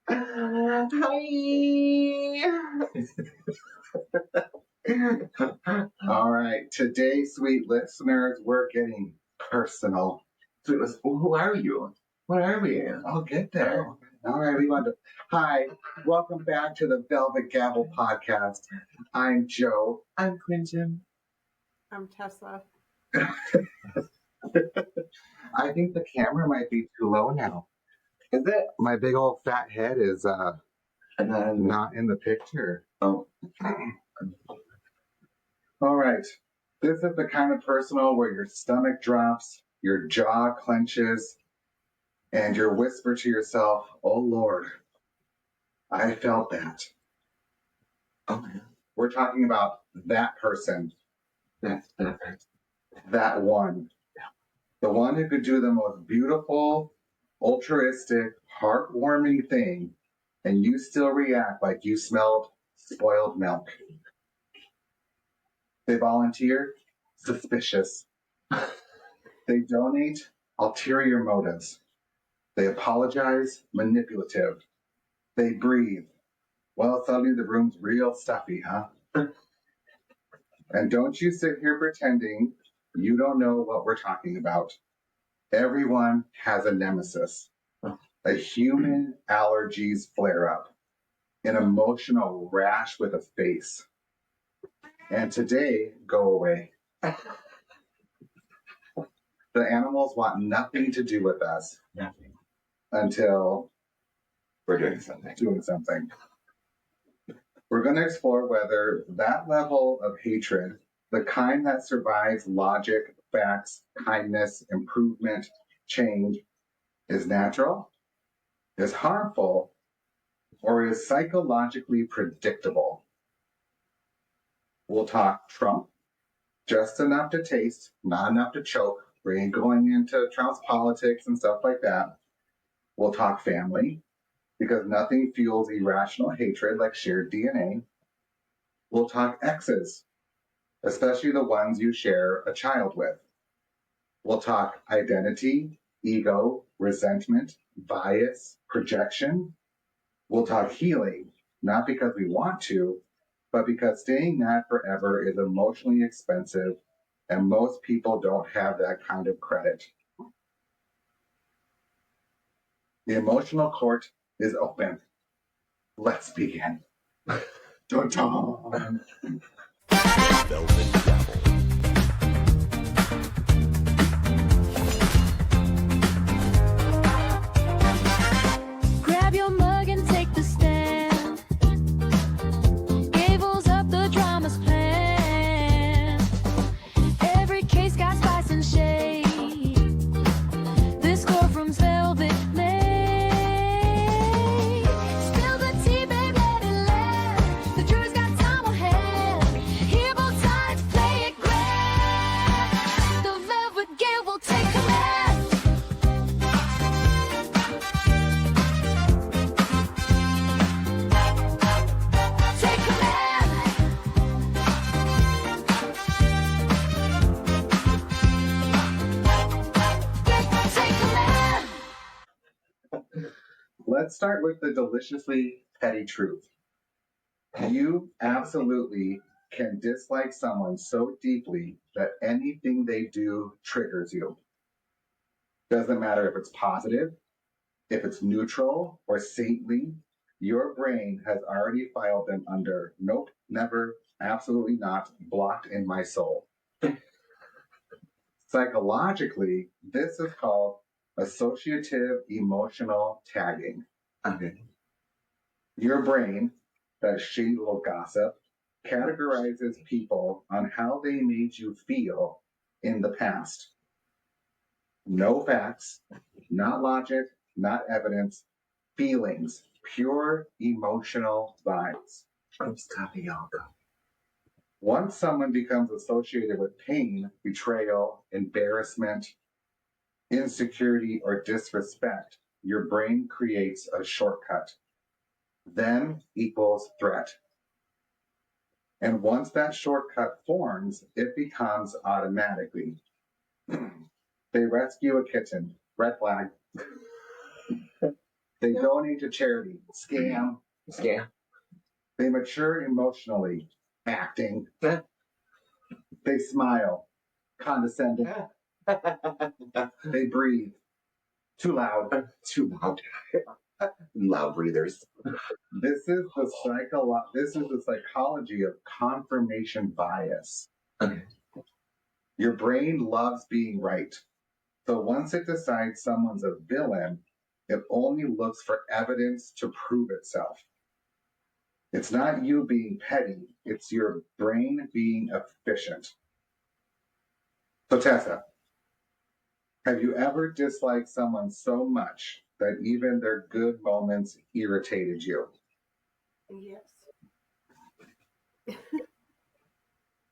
Hi. All right. Today, sweet listeners, we're getting personal. Sweet listeners, who are you? What are we? I'll get there. All right. We want to. Hi. Welcome back to the Velvet Gavel podcast. I'm Joe. I'm Quentin. I'm Tessa. I think the camera might be too low now. Is it? My big old fat head is not in the picture. Oh. All right. This is the kind of personal where your stomach drops, your jaw clenches, and you whisper to yourself, "Oh Lord, I felt that." Oh, yeah. We're talking about that person, That's that one. The one who could do the most beautiful, altruistic, heartwarming thing, and you still react like you smelled spoiled milk. They volunteer, suspicious. They donate, ulterior motives. They apologize, manipulative. They breathe. Well, suddenly the room's real stuffy, huh? And don't you sit here pretending you don't know what we're talking about. Everyone has a nemesis, a human allergies flare up, an emotional rash with a face. And today, go away. The animals want nothing to do with us. nothing. Until We're doing something. We're going to explore whether that level of hatred, the kind that survives logic, facts, kindness, improvement, change, is natural, is harmful, or is psychologically predictable. We'll talk Trump, just enough to taste, not enough to choke. We ain't going into Trump's politics and stuff like that. We'll talk family, because nothing fuels irrational hatred like shared DNA. We'll talk exes, especially the ones you share a child with. We'll talk identity, ego, resentment, bias, projection. We'll talk healing, not because we want to, but because staying mad forever is emotionally expensive, and most people don't have that kind of credit. The emotional court is open. Let's begin. Dun dun. Velvet Gavel. Grab your mug and take the stand. Gavel's up, the drama's planned. Every case got spice and shade. This courtroom's velvet made. Spill the tea, babe, let it land. The jury's got time on hand. Hear both sides, play it grand. The Velvet Gavel take command. Take command. Take command. Let's start with the deliciously petty truth. You absolutely can dislike someone so deeply that anything they do triggers you. Doesn't matter if it's positive, if it's neutral or saintly, your brain has already filed them under nope, never, absolutely not, blocked in my soul. Psychologically, this is called associative emotional tagging. Okay. Your brain, that shady little gossip, categorizes people on how they made you feel in the past. No facts, not logic, not evidence, feelings, pure emotional vibes. I'm stopping y'all. Once someone becomes associated with pain, betrayal, embarrassment, insecurity, or disrespect, your brain creates a shortcut. Then equals threat. And once that shortcut forms, it becomes automatically. They rescue a kitten. Red flag. They donate to charity. Scam. Scam. They mature emotionally. Acting. They smile. Condescending. They breathe. Too loud. Too loud. Loud breathers. This is the psychology of confirmation bias. Okay. Your brain loves being right. So once it decides someone's a villain, it only looks for evidence to prove itself. It's not you being petty, it's your brain being efficient. So Tessa, have you ever disliked someone so much that even their good moments irritated you? Yes.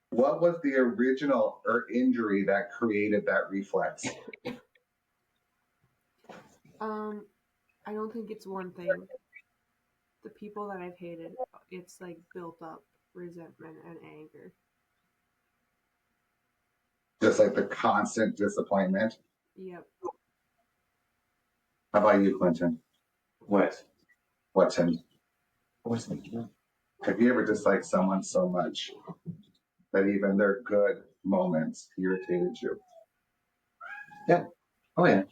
What was the original injury that created that reflex? I don't think it's one thing. The people that I've hated, it's like built up resentment and anger. Just like the constant disappointment. Yep. How about you, Clinton? What? Tim? What's the Have you ever disliked someone so much that even their good moments irritated you? Yeah. Oh, yeah.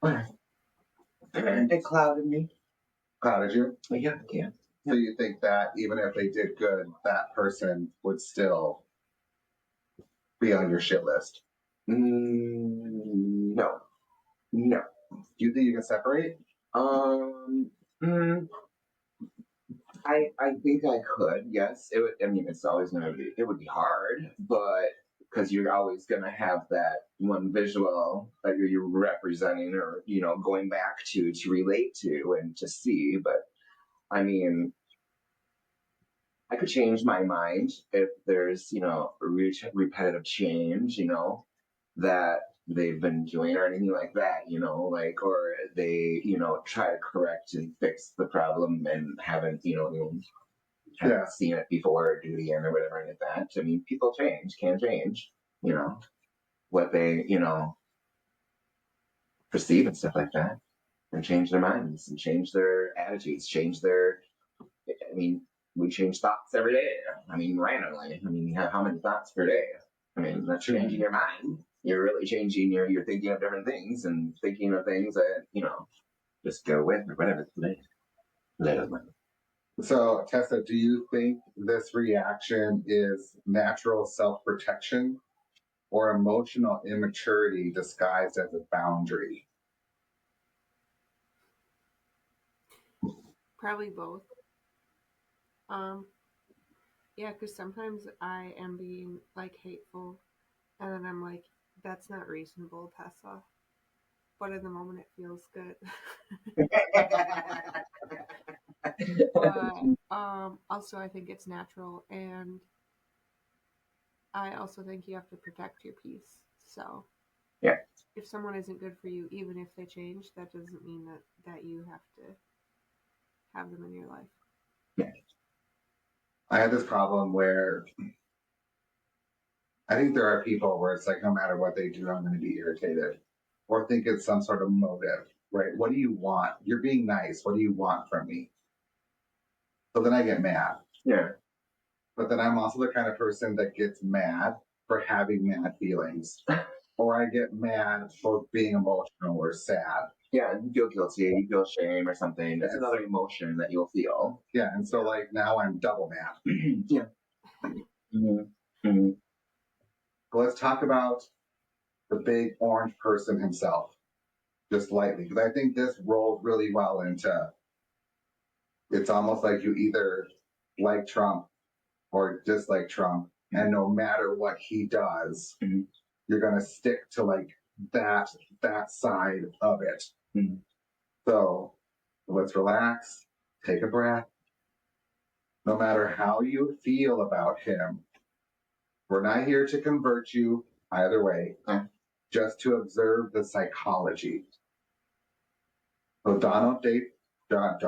Oh, yeah. It clouded me. Clouded you? Yeah, yeah. So you think that even if they did good, that person would still be on your shit list? No. No. Do you think you can separate? I think I could, yes. It would, I mean, it's always going to be, it would be hard, but because you're always going to have that one visual that you're representing or, going back to relate to and to see. But I mean, I could change my mind if there's, repetitive change, that they've been doing or anything like that, or they, try to correct and fix the problem and haven't seen it before or do it again or whatever like that. I mean, people can change, what they, perceive and stuff like that, and change their minds and change their attitudes, I mean, we change thoughts every day. I mean, randomly. I mean, you have how many thoughts per day? I mean, that's changing your mind. You're really changing you're thinking of different things and thinking of things that, just go with or whatever. So, Tessa, do you think this reaction is natural self-protection or emotional immaturity disguised as a boundary? Probably both. Yeah, because sometimes I am being like hateful, and then I'm like, that's not reasonable, Tessa. But in the moment, it feels good. But also, I think it's natural, and I also think you have to protect your peace. So, Yeah. If someone isn't good for you, even if they change, that doesn't mean that you have to have them in your life. Yeah. I had this problem where I think there are people where it's like no matter what they do, I'm going to be irritated or think it's some sort of motive, right? What do you want? You're being nice. What do you want from me? So then I get mad. Yeah. But then I'm also the kind of person that gets mad for having mad feelings. Or I get mad for being emotional or sad. Yeah, you feel guilty, you feel shame or something. That's another emotion that you'll feel. Yeah, and so like now I'm double mad. Yeah. Mm-hmm. But let's talk about the big orange person himself, just lightly, because I think this rolls really well into it's almost like you either like Trump or dislike Trump, and no matter what he does, you're gonna stick to like that side of it. So let's relax, take a breath. No matter how you feel about him, we're not here to convert you either way, just to observe the psychology. So Donald J. Trump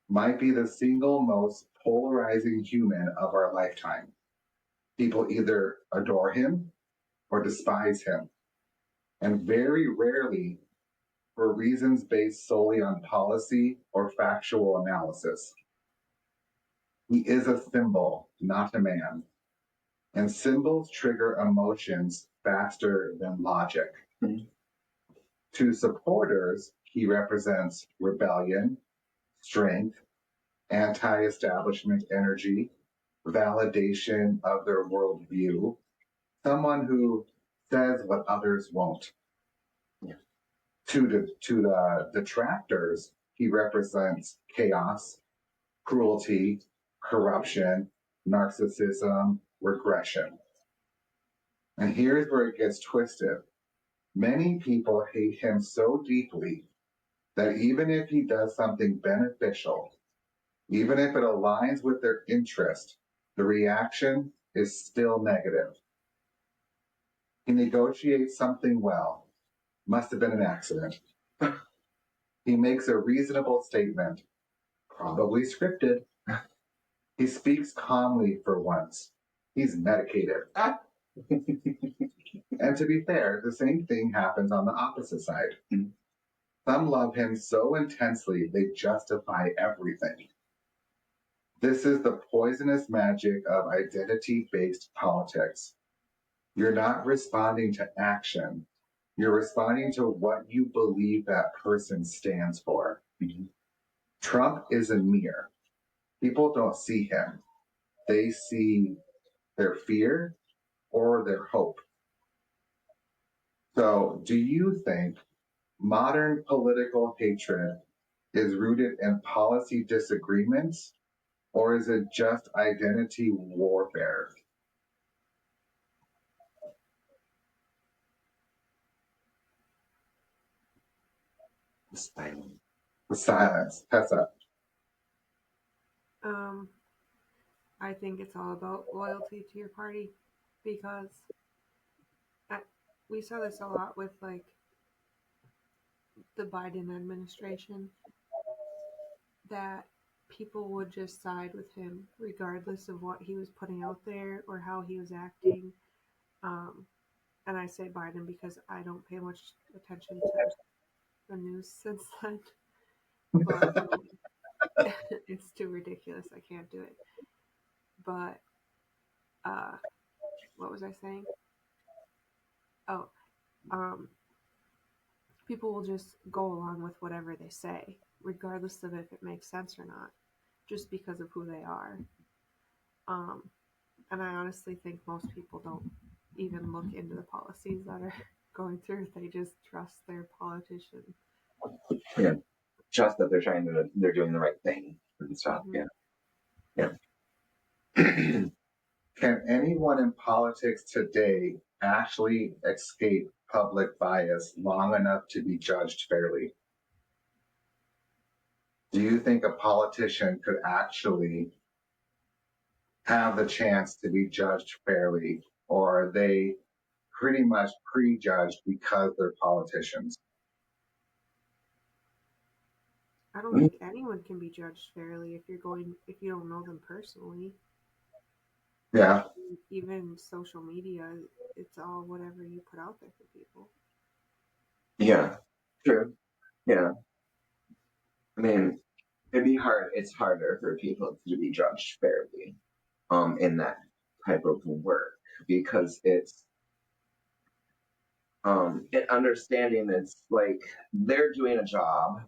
might be the single most polarizing human of our lifetime. People either adore him or despise him. and very rarely for reasons based solely on policy or factual analysis. He is a symbol, not a man, and symbols trigger emotions faster than logic. To supporters, he represents rebellion, strength, anti-establishment energy, validation of their worldview, someone who says what others won't. To the detractors, he represents chaos, cruelty, corruption, narcissism, regression. And here's where it gets twisted. Many people hate him so deeply that even if he does something beneficial, even if it aligns with their interest, the reaction is still negative. He negotiates something well. Must have been an accident. He makes a reasonable statement, probably scripted. He speaks calmly for once. He's medicated. And to be fair, the same thing happens on the opposite side. Some love him so intensely they justify everything. This is the poisonous magic of identity-based politics. You're not responding to action. You're responding to what you believe that person stands for. Trump is a mirror. People don't see him. They see their fear or their hope. So, do you think modern political hatred is rooted in policy disagreements, or is it just identity warfare? Silence. Tessa. I think it's all about loyalty to your party because we saw this a lot with like the Biden administration that people would just side with him regardless of what he was putting out there or how he was acting. And I say Biden because I don't pay much attention to the news since then, but it's too ridiculous. I can't do it. But what was I saying? Oh, um, people will just go along with whatever they say, regardless of if it makes sense or not, just because of who they are. Um, and I honestly think most people don't even look into the policies that are going through. They just trust their politician. Yeah, trust that they're doing the right thing and stuff. Yeah. Can anyone in politics today actually escape public bias long enough to be judged fairly? Do you think a politician could actually have the chance to be judged fairly, or are they pretty much prejudged because they're politicians? I don't think anyone can be judged fairly if you don't know them personally. Yeah. Even social media, it's all whatever you put out there for people. Yeah, true. Yeah. I mean, it's harder for people to be judged fairly in that type of work because it's understanding it's like they're doing a job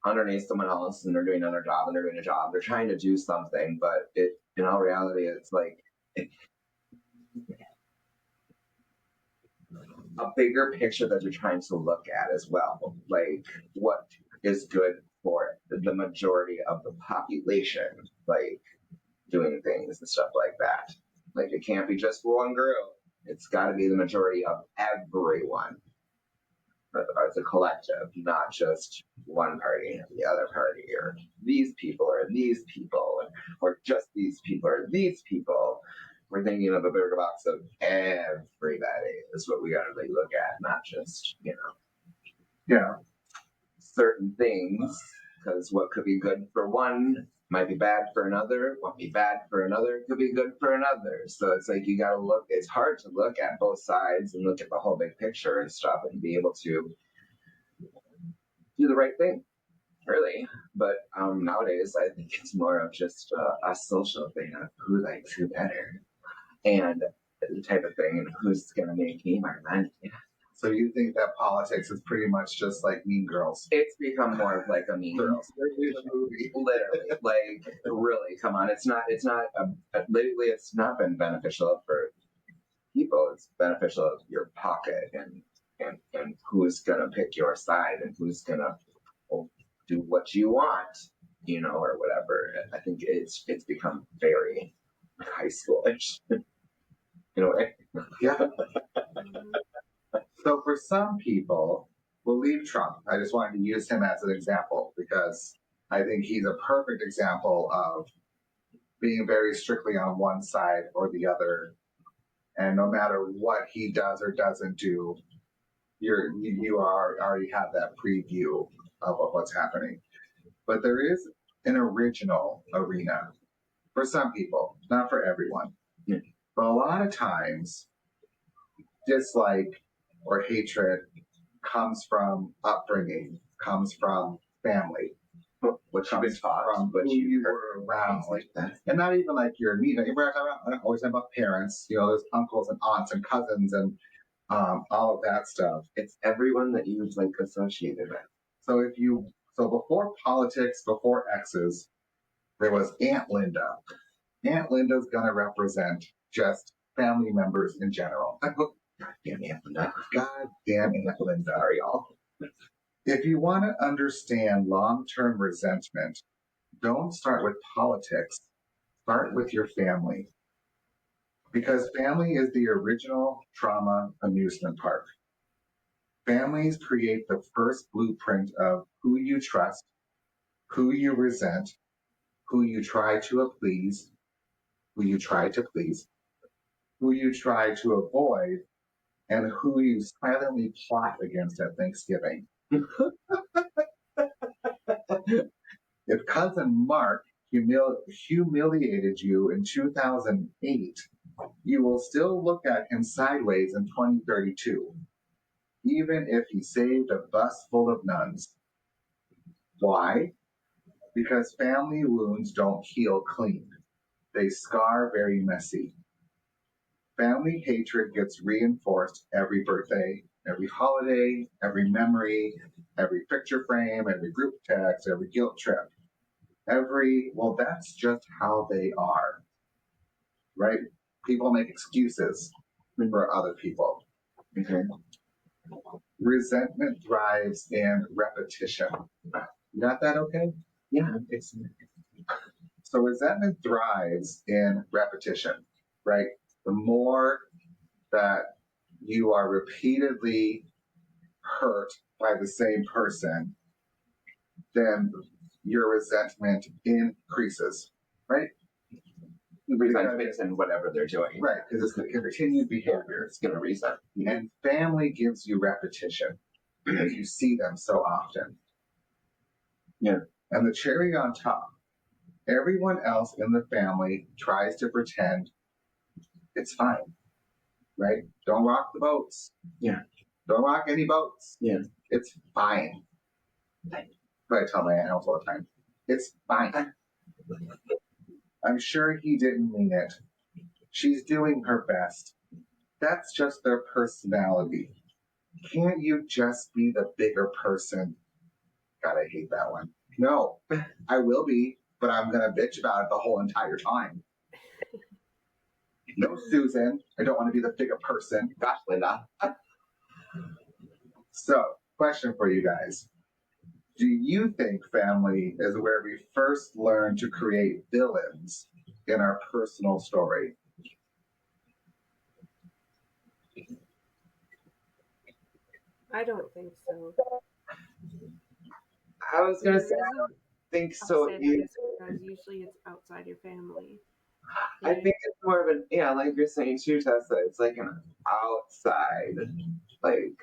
underneath someone else and they're doing another job and they're doing a job. They're trying to do something, but in all reality it's like a bigger picture that you're trying to look at as well. Like what is good for the majority of the population, like doing things and stuff like that. Like it can't be just for one group. It's got to be the majority of everyone as a collective, not just one party and the other party, or these people or these people, or just these people or these people. We're thinking of a bigger box of everybody is what we got to really look at, not just, Yeah. certain things, because what could be good for one Might be bad for another, won't be bad for another, could be good for another. So it's like you gotta look, it's hard to look at both sides and look at the whole big picture and stuff and be able to do the right thing, really. But nowadays, I think it's more of just a social thing of who likes who better and the type of thing and who's gonna make me my money. So you think that politics is pretty much just like Mean Girls? It's become more of like a Mean Girls movie, literally. Like, really, come on. It's not. Lately, it's not been beneficial for people. It's beneficial of your pocket and who's gonna pick your side and who's gonna do what you want, or whatever. I think it's become very high schoolish in a way. Yeah. Mhm. So for some people, we'll leave Trump. I just wanted to use him as an example because I think he's a perfect example of being very strictly on one side or the other. And no matter what he does or doesn't do, you already have that preview of what's happening. But there is an original arena for some people, not for everyone. Yeah. But a lot of times, dislike or hatred comes from upbringing, comes from family, What you've been taught, from what who you were around, like that. and not even like your immediate. We're always talking about parents. There's uncles and aunts and cousins and all of that stuff. It's everyone that you've like associated with. So before politics, before exes, there was Aunt Linda. Aunt Linda's gonna represent just family members in general. Damn Aunt Linda. God damn Aunt Linda, are y'all? If you want to understand long-term resentment, don't start with politics. Start with your family. Because family is the original trauma amusement park. Families create the first blueprint of who you trust, who you resent, who you try to please, who you try to please, who you try to avoid, and who you silently plot against at Thanksgiving. If cousin Mark humiliated you in 2008, you will still look at him sideways in 2032, even if he saved a bus full of nuns. Why? Because family wounds don't heal clean. They scar very messy. Family hatred gets reinforced every birthday, every holiday, every memory, every picture frame, every group text, every guilt trip. That's just how they are, right? People make excuses for other people. Okay. Resentment thrives in repetition. You got that okay? Yeah. So resentment thrives in repetition, right? The more that you are repeatedly hurt by the same person, then your resentment increases, right? Resentments and whatever they're doing. Right, because it's the continued behavior. It's going to resent. And family gives you repetition because you see them so often. Yeah. And the cherry on top, everyone else in the family tries to pretend it's fine, right? Don't rock the boats. Yeah. Don't rock any boats. Yeah. It's fine. But I tell my animals all the time, it's fine. I'm sure he didn't mean it. She's doing her best. That's just their personality. Can't you just be the bigger person? God, I hate that one. No, I will be, but I'm going to bitch about it the whole entire time. No, Susan, I don't want to be the bigger person. Gosh, Linda. So, question for you guys. Do you think family is where we first learn to create villains in our personal story? I don't think so. I was going to say, The I reason don't think I'll so. say that is because usually it's outside your family. I think it's more of like you're saying too, Tessa, it's like an outside, like,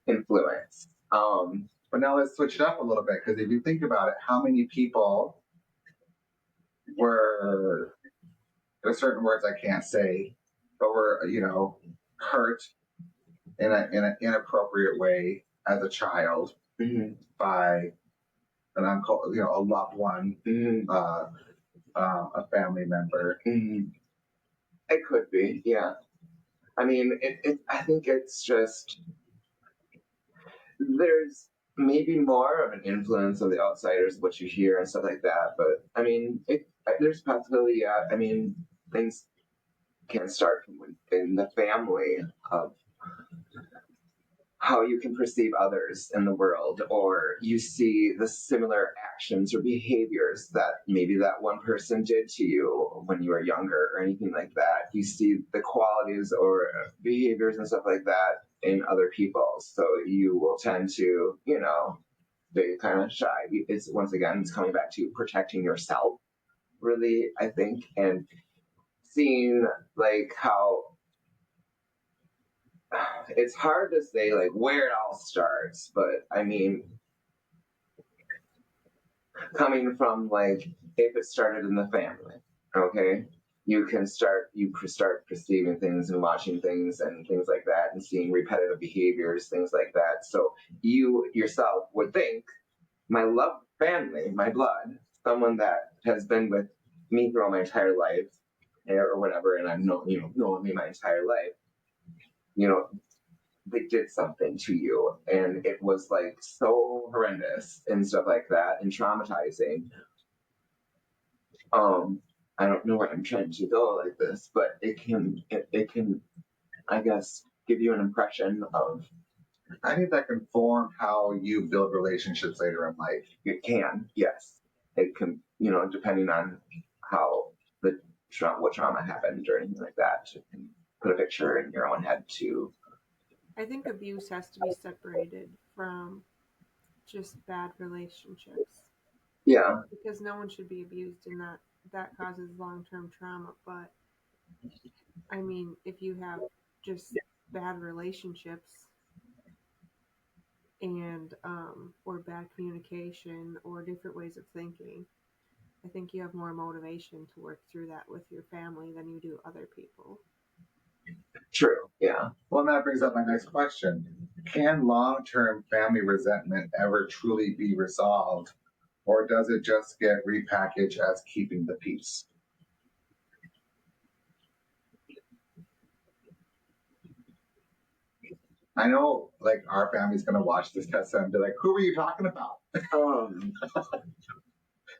influence. But now let's switch it up a little bit, because if you think about it, how many people were, there's certain words I can't say, but were, hurt in an inappropriate way as a child by an uncle, a loved one, a family member. It could be, yeah. I mean, I think it's just there's maybe more of an influence of the outsiders, what you hear and stuff like that. But I mean, there's possibility. I mean, things can start from within the family of how you can perceive others in the world, or you see the similar actions or behaviors that maybe that one person did to you when you were younger or anything like that. You see the qualities or behaviors and stuff like that in other people. So you will tend to, be kind of shy. It's once again, it's coming back to protecting yourself, really, I think, and seeing like how it's hard to say like where it all starts, but I mean, coming from like if it started in the family, okay, you start perceiving things and watching things and things like that, and seeing repetitive behaviors, things like that. So you yourself would think, my love family, my blood, someone that has been with me throughout my entire life, or whatever, and I've known me my entire life, you know, they did something to you and it was like so horrendous and stuff like that and traumatizing. I don't know where I'm trying to go like this, but it can I guess give you an impression of, I think that can form how you build relationships later in life. it can, yes, it can, depending on how what trauma happened or anything like that. You can put a picture in your own head too. I think abuse has to be separated from just bad relationships Yeah, because no one should be abused, and that causes long-term trauma. But I mean, if you have just bad relationships and or bad communication or different ways of thinking, I think you have more motivation to work through that with your family than you do other people. true. Yeah. Well, that brings up my next question. Can long term family resentment ever truly be resolved, or does it just get repackaged as keeping the peace? I know, like, our family's going to watch this test and be like, who were you talking about? Um,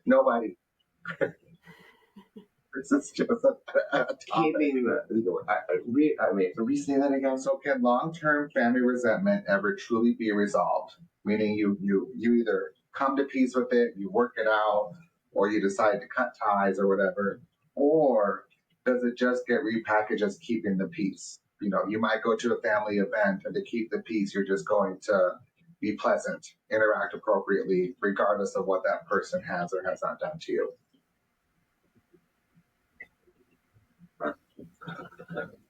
Nobody. This is just a keeping re-say that again. So, can long-term family resentment ever truly be resolved? Meaning, you either come to peace with it, you work it out, or you decide to cut ties or whatever, or does it just get repackaged as keeping the peace? You might go to a family event, and to keep the peace, you're just going to be pleasant, interact appropriately, regardless of what that person has or has not done to you.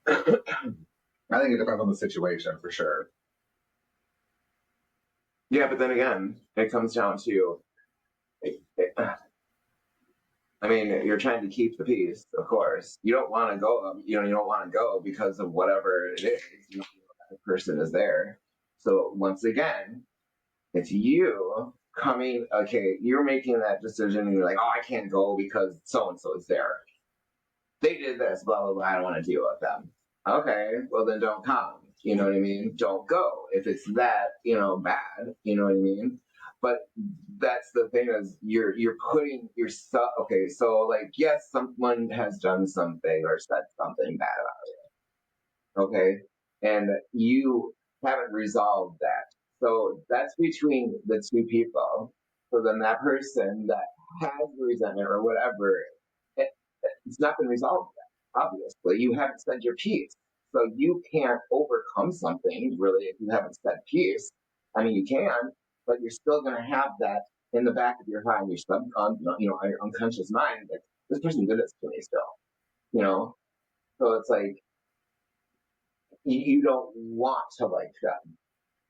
I think it depends on the situation for sure. Yeah, but then again, it comes down to, I mean, you're trying to keep the peace, of course. You don't want to go, you don't want to go because of whatever it is. That person is there. So once again, it's you coming, okay, you're making that decision and you're like, oh, I can't go because so and so is there. They did this, blah, blah, blah. I don't want to deal with them. Okay, well, then don't come. You know what I mean? Don't go. If it's that, bad, you know what I mean? But that's the thing is you're putting yourself, okay, so like, yes, someone has done something or said something bad about it. Okay. And you haven't resolved that. So that's between the two people. So then that person that has resentment or whatever, it, it's not been resolved yet. Obviously, you haven't said your piece, so you can't overcome something really if you haven't said peace. I mean, you can, but you're still going to have that in the back of your mind, your your unconscious mind. Like, this person did this to me still, you know. So it's like you don't want to like them.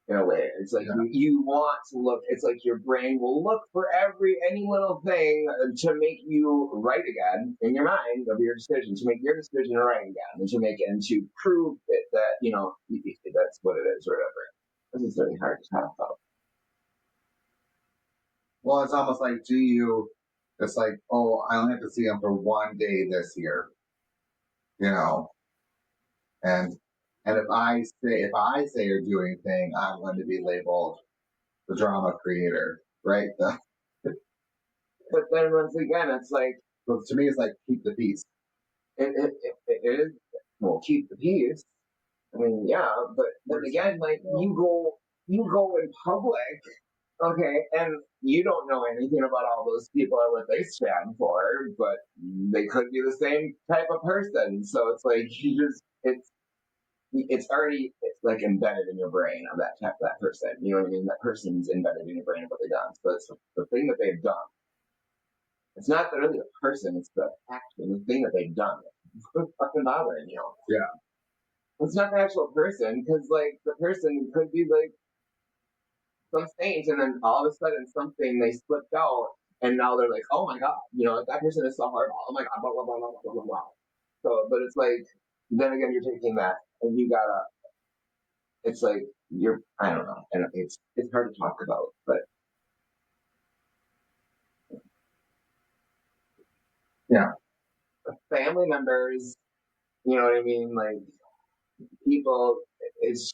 in a way. It's like you want to look, it's like your brain will look for any little thing to make you right again in your mind of your decision, to make your decision right again, and to prove it that, that's what it is or whatever. This is really hard to talk about. Well, it's almost like, it's like, oh, I only have to see him for one day this year, and if I say or do anything, I'm going to be labeled the drama creator, right? But then once again, it's like, So to me, it's like, keep the peace. it is, well, keep the peace. I mean, yeah, but then again, like, you go in public, okay, and you don't know anything about all those people or what they stand for, but they could be the same type of person. So it's like, it's already, it's like embedded in your brain of that person. You know what I mean? That person's embedded in your brain of what they've done. So it's the thing that they've done. It's not really the person, it's the action, the thing that they've done. It's fucking bothering you. Yeah. It's not the actual person, because, like, the person could be, like, some saint, and then all of a sudden something, they slipped out, and now they're like, oh my god, that person is so horrible. Oh my god, blah, blah, blah, blah, blah, blah, blah. So, but it's like, then again, you're taking that, and it's like, I don't know, and it's hard to talk about, but. Yeah. Family members, you know what I mean? Like, people, it's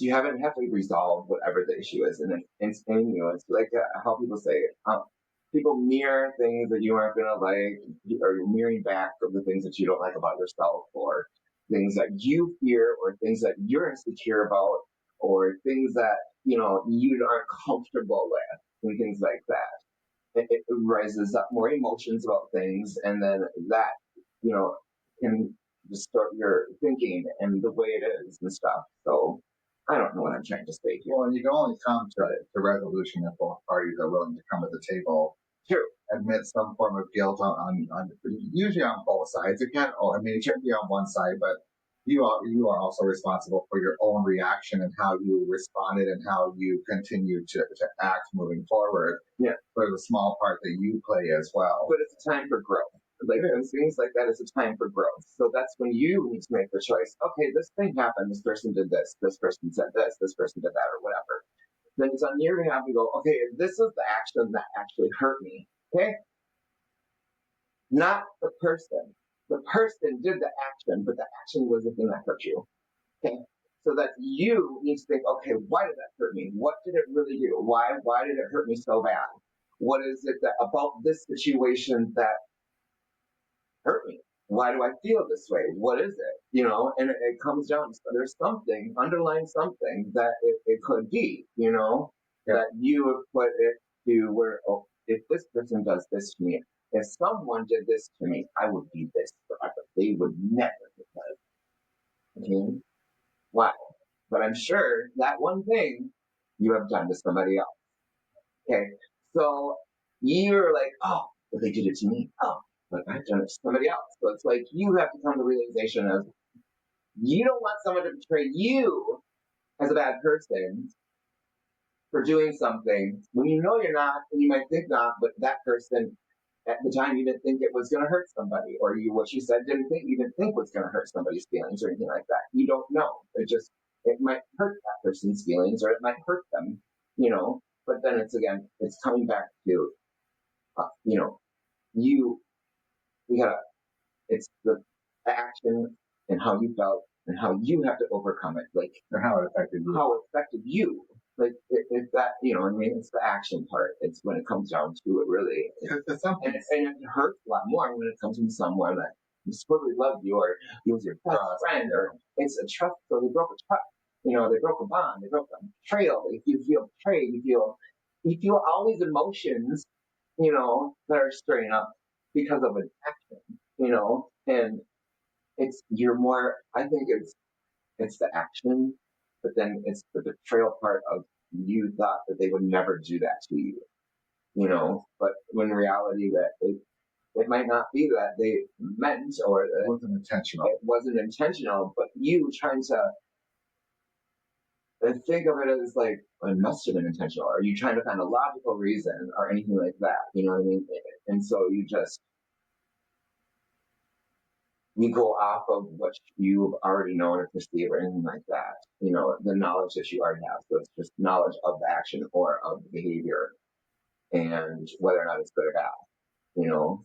you haven't resolved whatever the issue is, and it's like how people say it. People mirror things that you aren't gonna like, or you're mirroring back of the things that you don't like about yourself, or things that you fear, or things that you're insecure about, or things that you aren't comfortable with, and things like that. It rises up more emotions about things, and then that can distort your thinking and the way it is and stuff. So I don't know what I'm trying to say here. Well, and you can only come to resolution if both parties are willing to come to the table. True. Admit some form of guilt on usually on both sides. It can't be on one side, but you are also responsible for your own reaction and how you responded and how you continue to act moving forward. Yeah. For the small part that you play as well. But it's a time for growth. Like, things like that is a time for growth. So that's when you need to make the choice. Okay, this thing happened. This person did this. This person said this. This person did that, or whatever. Then it's on your behalf to go, okay, this is the action that actually hurt me. Okay? Not the person. The person did the action, but the action was the thing that hurt you. Okay? So that you need to think, okay, why did that hurt me? What did it really do? Why did it hurt me so bad? What is it about this situation that hurt me? Why do I feel this way? What is it? And it comes down to, there's something, underlying something that it could be, that you have put it to where, oh, if this person does this to me, if someone did this to me, I would be this forever. They would never get that. Okay? Wow. But I'm sure that one thing you have done to somebody else. Okay? So you're like, oh, but they did it to me. Oh, but I've done it to somebody else. So it's like you have to come to the realization of you don't want someone to betray you as a bad person for doing something when you know you're not, and you might think not, but that person at the time you didn't think it was going to hurt somebody, or what you said you didn't think was going to hurt somebody's feelings or anything like that. You don't know. It might hurt that person's feelings, or it might hurt them, But then it's coming back to, it's the action and how you felt and how you have to overcome it, like, or how it affected you. Like, it's that, it's the action part. It's when it comes down to it, really. And it hurts a lot more when it comes from someone that supposedly loved you, or he was your best friend, or it's a trust, so they broke a trust. They broke a bond, they broke a betrayal. If you feel betrayed, you feel all these emotions, that are stirring up because of an action, and I think it's the action, but then it's the betrayal part of, you thought that they would never do that to you, but when in reality that it might not be that they meant, or it wasn't intentional. It wasn't intentional, but you trying to And think of it as like, it must have been intentional. Are you trying to find a logical reason or anything like that? You know what I mean? And so you go off of what you already know or perceive or anything like that. You know, the knowledge that you already have. So it's just knowledge of the action or of the behavior and whether or not it's good or bad. You know,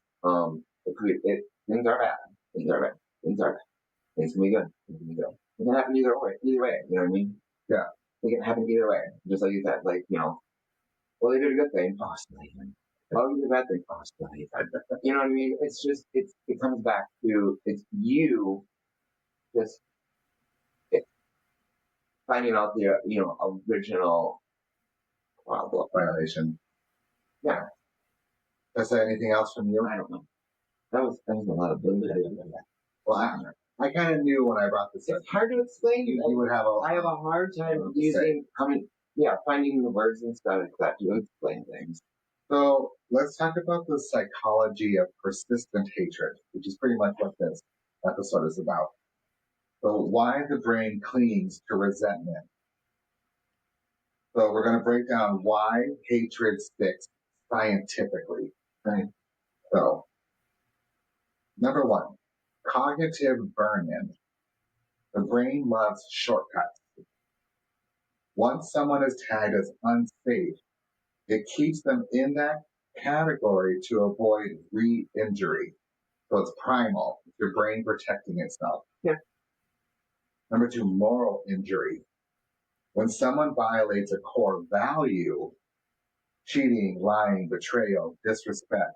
things are bad. Things are bad. Things are bad. Things can be good. Things can be good. It can happen either way. Either way. You know what I mean? Yeah. It can happen either way. Just like you said, like, you know, well, they did a good thing. Oh, still even. Oh, you did a bad thing. Oh, still even. You know what I mean? It's just, it comes back to, it's you just finding out the, you know, original problem. Violation. Yeah. Is there anything else from you? I don't know. That was a lot of bullshit. Well, I kind of knew when I brought this up. It's hard to explain. You would have I have a hard time finding the words and stuff that to explain things. So let's talk about the psychology of persistent hatred, which is pretty much what this episode is about. So why the brain clings to resentment. So we're going to break down why hatred sticks scientifically. Right. So, number one, cognitive burn-in. The brain loves shortcuts. Once someone is tagged as unsafe, it keeps them in that category to avoid re-injury. So it's primal. It's your brain protecting itself. Yeah. Number two, moral injury. When someone violates a core value, cheating, lying, betrayal, disrespect,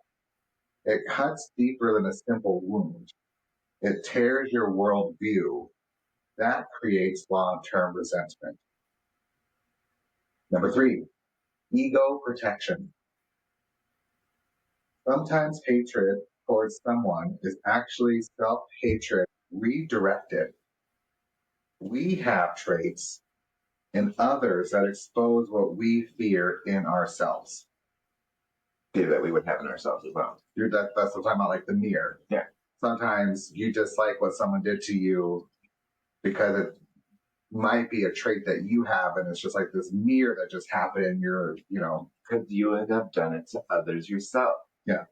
it cuts deeper than a simple wound. It tears your worldview. That creates long-term resentment. Number three, ego protection. Sometimes hatred towards someone is actually self-hatred redirected. We have traits in others that expose what we fear in ourselves. Yeah, that we would have in ourselves as well. That's what I'm talking about, like the mirror. Yeah. Sometimes you dislike what someone did to you because it might be a trait that you have, and it's just like this mirror that just happened, and you're, you know. Because you have done it to others yourself. Yeah.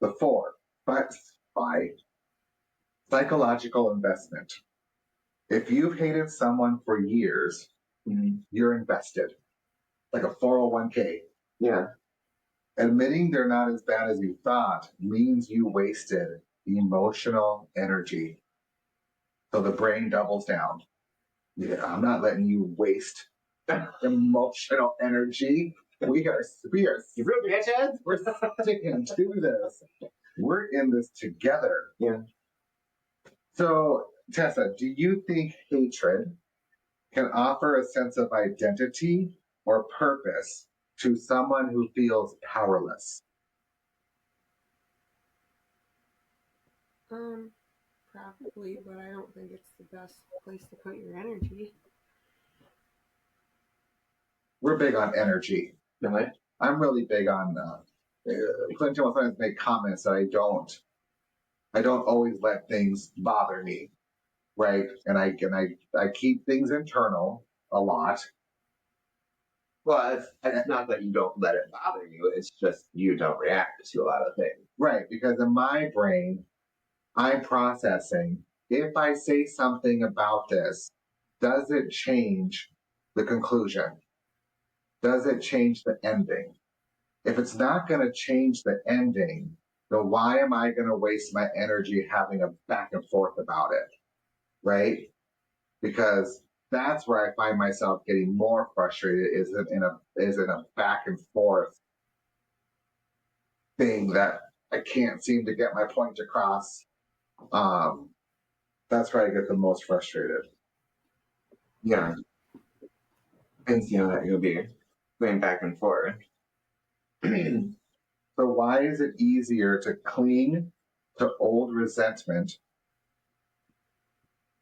The four, five, psychological investment. If you've hated someone for years, you're invested, like a 401k. Yeah. Admitting they're not as bad as you thought means you wasted emotional energy. So the brain doubles down. Yeah, I'm not letting you waste emotional energy. We are You rude bitches. we're sticking to this. We're in this together. Yeah. So, Tessa, do you think hatred can offer a sense of identity or purpose to someone who feels powerless? Probably, but I don't think it's the best place to put your energy. We're big on energy. Really? I'm really big on. Clinton will sometimes make comments that I don't always let things bother me, right? And I keep things internal a lot. Well, it's not that you don't let it bother you. It's just you don't react to a lot of things. Right, because in my brain, I'm processing. If I say something about this, does it change the conclusion? Does it change the ending? If it's not going to change the ending, then why am I going to waste my energy having a back and forth about it? Right? Because that's where I find myself getting more frustrated is in a back and forth thing that I can't seem to get my point across. That's where I get the most frustrated. Yeah. And you know that you'll be going back and forth. So why is it easier to cling to old resentment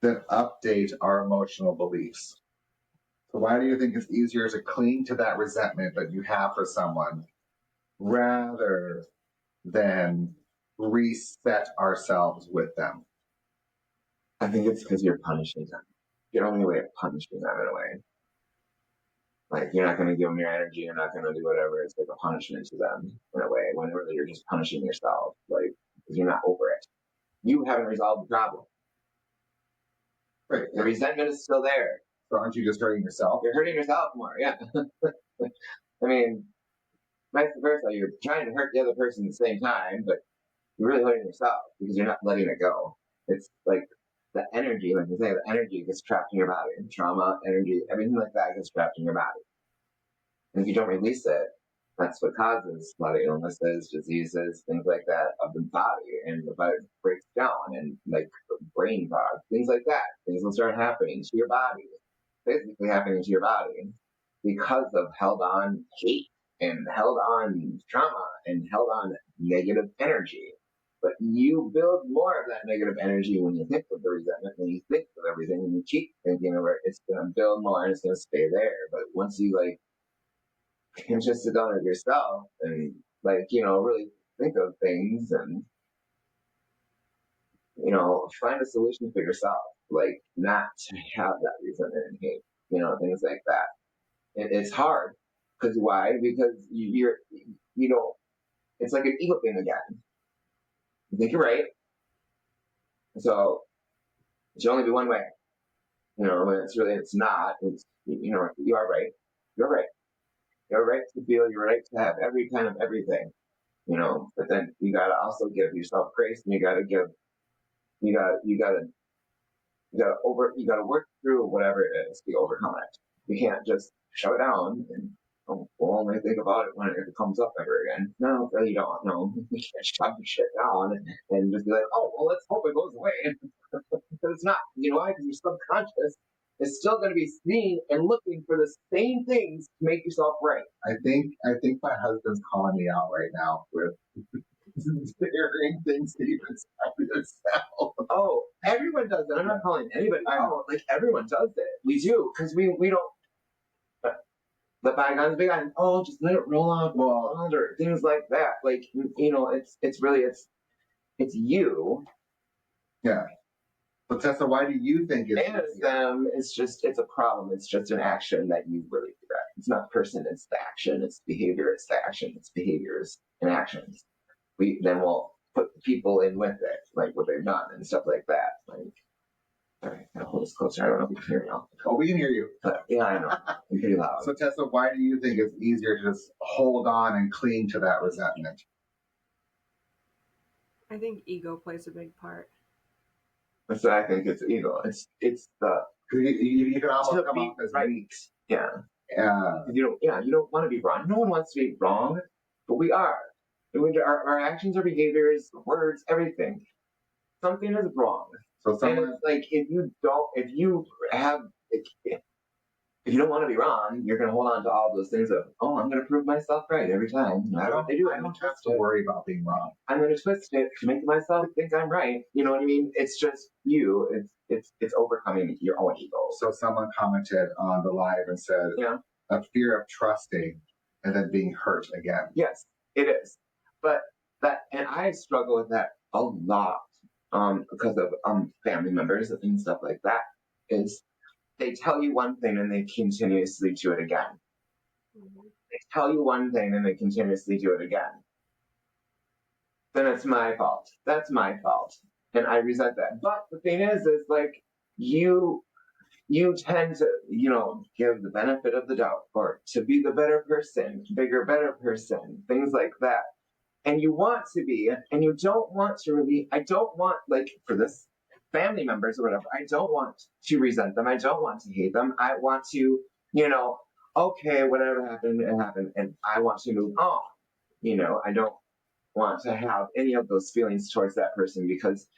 than update our emotional beliefs? So why do you think it's easier to cling to that resentment that you have for someone rather than reset ourselves with them? I think it's because you're punishing them. Your only way of punishing them in a way. Like, you're not going to give them your energy. You're not going to do whatever. It's like a punishment to them in a way, when really you're just punishing yourself, like, because you're not over it. You haven't resolved the problem. Right. The resentment is still there. So aren't you just hurting yourself? You're hurting yourself more, yeah. I mean, vice versa. You're trying to hurt the other person at the same time, but you're really hurting yourself because you're not letting it go. It's like the energy, like you say, the energy gets trapped in your body. Trauma, energy, everything like that gets trapped in your body. And if you don't release it, that's what causes a lot of illnesses, diseases, things like that of the body. And the body breaks down and like brain fog, things like that. Things will start happening to your body, physically happening to your body because of held on hate and held on trauma and held on negative energy. But you build more of that negative energy when you think of the resentment, when you think of everything, and you keep thinking of it, it's going to build more and it's going to stay there. But once you like can just sit down with yourself and like, really think of things and, find a solution for yourself, like not to have that resentment and hate, things like that. It's hard. Because why? Because it's like an ego thing again. You think you're right. So it should only be one way. When it's not. It's, you are right. You're right. You're right to feel. You're right to have every kind of everything. But then you gotta also give yourself grace, and you gotta work through whatever it is to overcome it. You can't just shut it down and only think about it when it comes up ever again. No, really don't. No, you can't shut the shit down and just be like, oh, well, let's hope it goes away. Because it's not. You know why? Because your subconscious is still going to be seeing and looking for the same things to make yourself right. I think my husband's calling me out right now with hearing things to even stop yourself. Oh, everyone does it. I'm not calling anybody out. Like, everyone does it. We do, because we don't let bygones be bygones. Oh, just let it roll off, or things like that. Like, it's really it's you. Yeah. But Tessa, why do you think it's them? It's a problem. It's just an action that you really regret. It's not the person. It's the action. It's behavior. It's the action. It's behaviors and actions. We'll put the people in with it, like what they've done and stuff like that. Like, all right, I'll hold this closer. I don't know if you can hear me now. Oh, we can hear you. But, yeah, I know. I'm pretty loud. So Tessa, why do you think it's easier to just hold on and cling to that resentment? I think ego plays a big part. So I think it's ego. It's the you can almost come off as weak. Yeah. You don't want to be wrong. No one wants to be wrong, but we are. Our actions, our behaviors, words, everything. Something is wrong. So and it's like if you don't want to be wrong, you're going to hold on to all those things of, oh, I'm going to prove myself right every time. I don't have to worry about being wrong. I'm going to twist it to make myself think I'm right. You know what I mean? It's just you. It's overcoming your own ego. So someone commented on the live and said, a fear of trusting and then being hurt again. Yes, it is. But and I struggle with that a lot because of family members and stuff like that. Is they tell you one thing and they continuously do it again. Mm-hmm. They tell you one thing and they continuously do it again. Then it's my fault. That's my fault. And I resent that. But the thing is like you tend to, give the benefit of the doubt or to be the better person, bigger, better person, things like that. And you want to be, and you don't want to really, I don't want, like, for this family members or whatever, I don't want to resent them. I don't want to hate them. I want to, okay, whatever happened, it happened. And I want to move on. I don't want to have any of those feelings towards that person because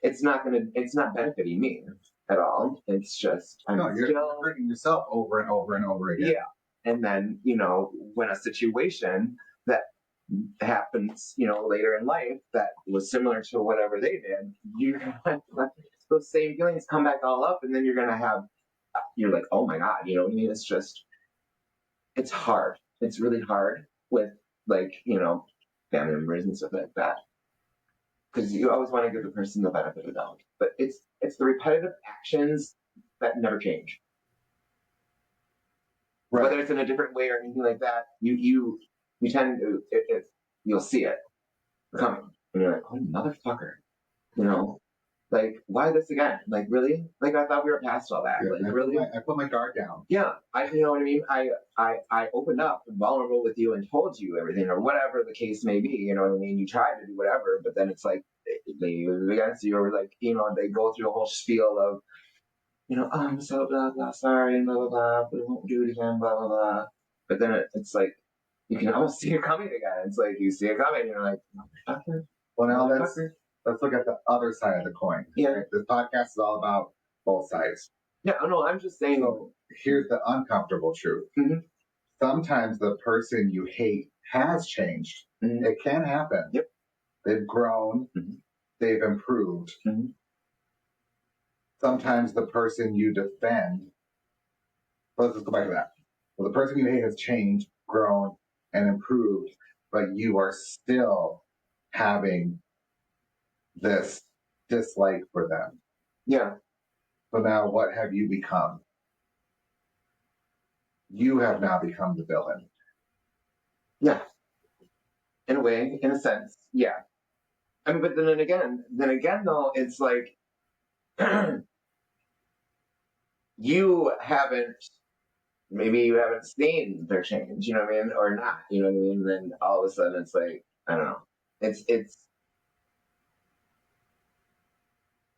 it's not benefiting me at all. It's just, you're hurting yourself over and over and over again. Yeah. And then, when a situation that happens, later in life that was similar to whatever they did, those same feelings come back all up, and then you're like, oh my God, you know what I mean? It's hard. It's really hard with family members and stuff like that. Because you always want to give the person the benefit of the doubt. But it's the repetitive actions that never change. Right. Whether it's in a different way or anything like that, you tend to you'll see it coming, and you're like, oh motherfucker, you know, like why this again? Like really? Like I thought we were past all that. Yeah, Like really? I put my guard down. Yeah, you know what I mean. I opened up and vulnerable with you and told you everything or whatever the case may be. You know what I mean. You tried to do whatever, but then it's like they use it against you, or like you know they go through a whole spiel of you know oh, I'm so blah blah sorry and blah blah blah. We won't do it again. Blah blah blah. But then it's like you can almost see it coming again. It's like you see it coming, and you're like, motherfucker. Well, now Motherfucker. let's look at the other side of the coin. Yeah. Right? This podcast is all about both sides. Yeah, no, I'm just saying. So here's the uncomfortable truth. Mhm. Sometimes the person you hate has changed. Mhm. It can happen. Yep. They've grown. Mhm. They've improved. Mhm. Sometimes the person you defend. Let's just go back to that. Well, the person you hate has changed, grown, and improved, but you are still having this dislike for them. Yeah. So now what have you become? You have now become the villain. Yeah. In a way, in a sense, yeah. I mean, but then again, though, it's like maybe you haven't seen their change, you know what I mean, or not, you know what I mean. And then all of a sudden, it's like I don't know. It's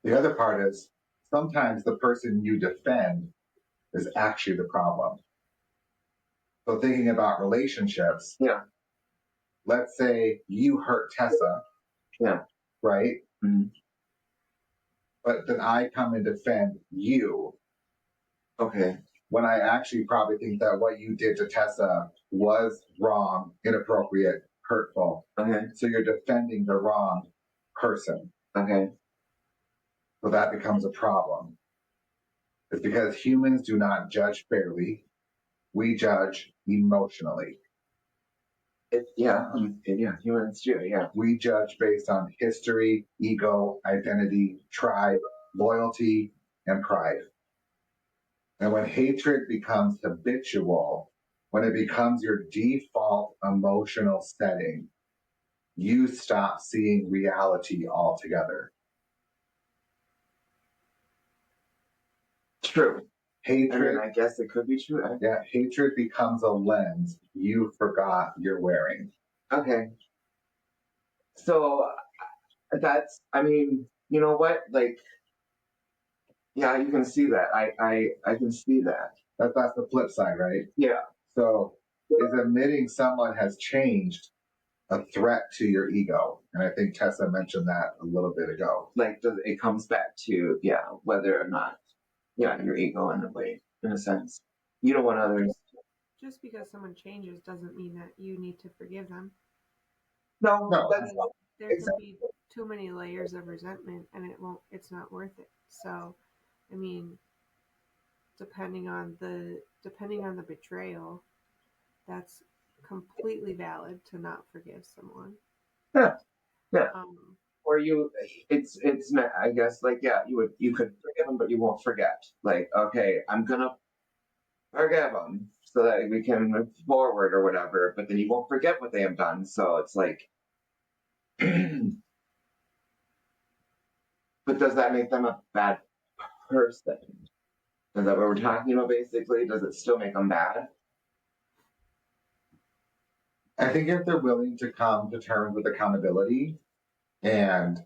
The other part is sometimes the person you defend is actually the problem. So thinking about relationships, yeah, let's say you hurt Tessa, yeah, right? Mhm. But then I come and defend you okay, when I actually probably think that what you did to Tessa was wrong, inappropriate, hurtful. okay, So you're defending the wrong person. okay, So that becomes a problem. It's because humans do not judge fairly. We judge emotionally. yeah, humans do, yeah, We judge based on history, ego, identity, tribe, loyalty, and pride. And when hatred becomes habitual, when it becomes your default emotional setting, you stop seeing reality altogether. true. Hatred, I guess it could be true. yeah, hatred becomes a lens you forgot you're wearing. Okay, so that's, I mean, you know what, like. Yeah, you can see that. I can see that. That's the flip side, right? Yeah. So is admitting someone has changed a threat to your ego? And I think Tessa mentioned that a little bit ago. Like it comes back to whether or not your ego in a way, in a sense. You don't want others. Just because someone changes doesn't mean that you need to forgive them. No, Because there can be too many layers of resentment, and it's not worth it. So, I mean, depending on the betrayal, that's completely valid to not forgive someone. Yeah. Yeah. Um, Or it's not, I guess, like you could forgive them, but you won't forget. Like, okay, I'm gonna forgive them so that we can move forward or whatever. But then you won't forget what they have done. So it's like. But does that make them a bad person? Is that what we're talking about, basically? Does it still make them bad? I think if they're willing to come to terms with accountability and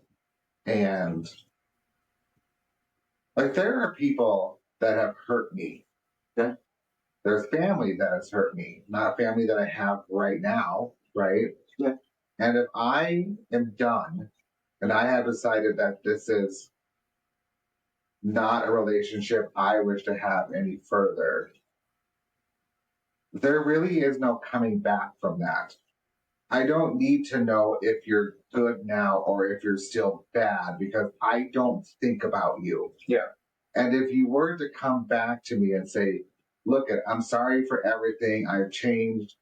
like there are people that have hurt me. Yeah. There's family that has hurt me, not family that I have right now, right? Yeah. And if I am done and I have decided that this is not a relationship I wish to have any further, there really is no coming back from that. I don't need to know if you're good now or if you're still bad because I don't think about you. Yeah. And if you were to come back to me and say, look, I'm sorry for everything, I've changed,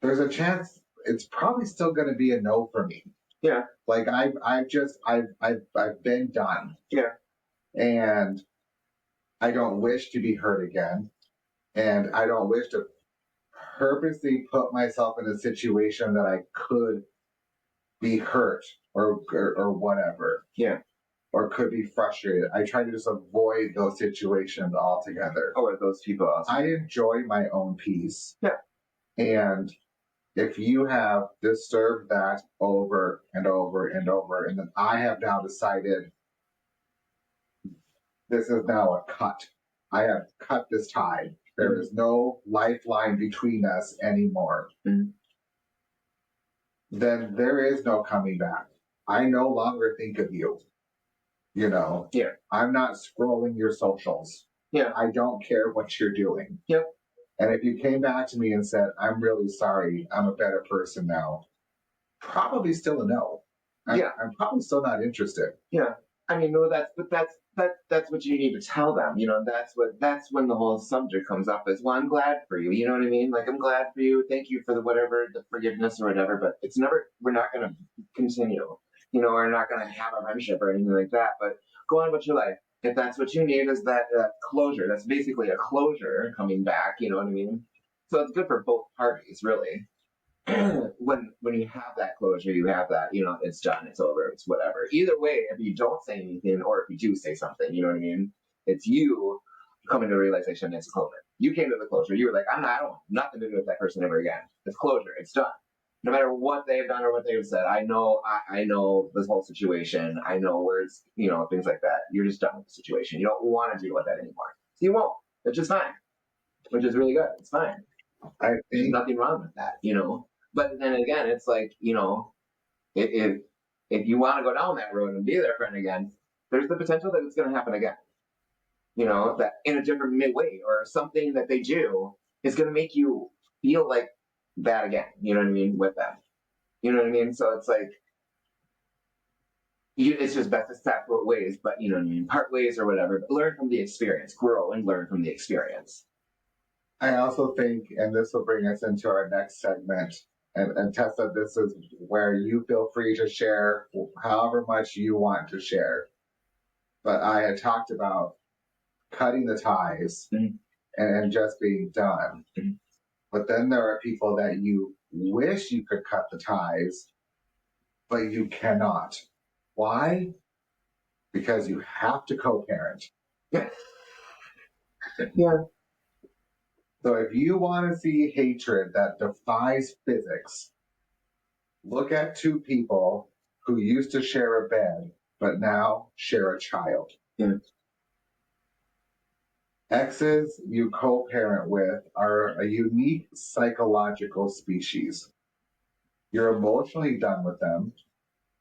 there's a chance it's probably still going to be a no for me. Yeah. Like I've been done. Yeah. And I don't wish to be hurt again. And I don't wish to purposely put myself in a situation that I could be hurt or whatever. Yeah. Or could be frustrated. I try to just avoid those situations altogether. Or those people also. I enjoy my own peace. Yeah. And if you have disturbed that over and over and over, and then I have now decided this is now a cut. I have cut this tie. There is no lifeline between us anymore. Mm-hmm. Then there is no coming back. I no longer think of you. You know? Yeah. I'm not scrolling your socials. Yeah. I don't care what you're doing. Yep. And if you came back to me and said, I'm really sorry, I'm a better person now, probably still a no. I'm probably still not interested. Yeah. I mean, no, that's what you need to tell them. You know, that's when the whole subject comes up is, well, I'm glad for you. You know what I mean? Like, I'm glad for you. Thank you for the forgiveness or whatever. But we're not going to continue. You know, we're not going to have a friendship or anything like that. But go on with your life. If that's what you need, is that closure. That's basically a closure coming back. You know what I mean? So it's good for both parties, really. when you have that closure, you have that, you know, it's done, it's over, it's whatever. Either way, if you don't say anything or if you do say something, you know what I mean? It's you coming to a realization it's closure. You came to the closure. You were like, I don't have nothing to do with that person ever again. It's closure. It's done. No matter what they've done or what they've said, I know this whole situation. I know where it's, you know, things like that. You're just done with the situation. You don't want to deal with that anymore. So you won't. It's just fine. Which is really good. It's fine. There's nothing wrong with that, you know. But then again, it's like, you know, if you want to go down that road and be their friend again, there's the potential that it's going to happen again. You know, that in a different way or something that they do is going to make you feel like that again. You know what I mean? With them. You know what I mean? So it's like, it's just best to separate ways, but you know what I mean? Part ways or whatever, but learn from the experience, grow and learn from the experience. I also think, and this will bring us into our next segment, and Tessa, this is where you feel free to share however much you want to share. But I had talked about cutting the ties and just being done. Mm-hmm. But then there are people that you wish you could cut the ties, but you cannot. Why? Because you have to co-parent. Yeah. So if you want to see hatred that defies physics, look at two people who used to share a bed, but now share a child. Yeah. Exes you co-parent with are a unique psychological species. You're emotionally done with them,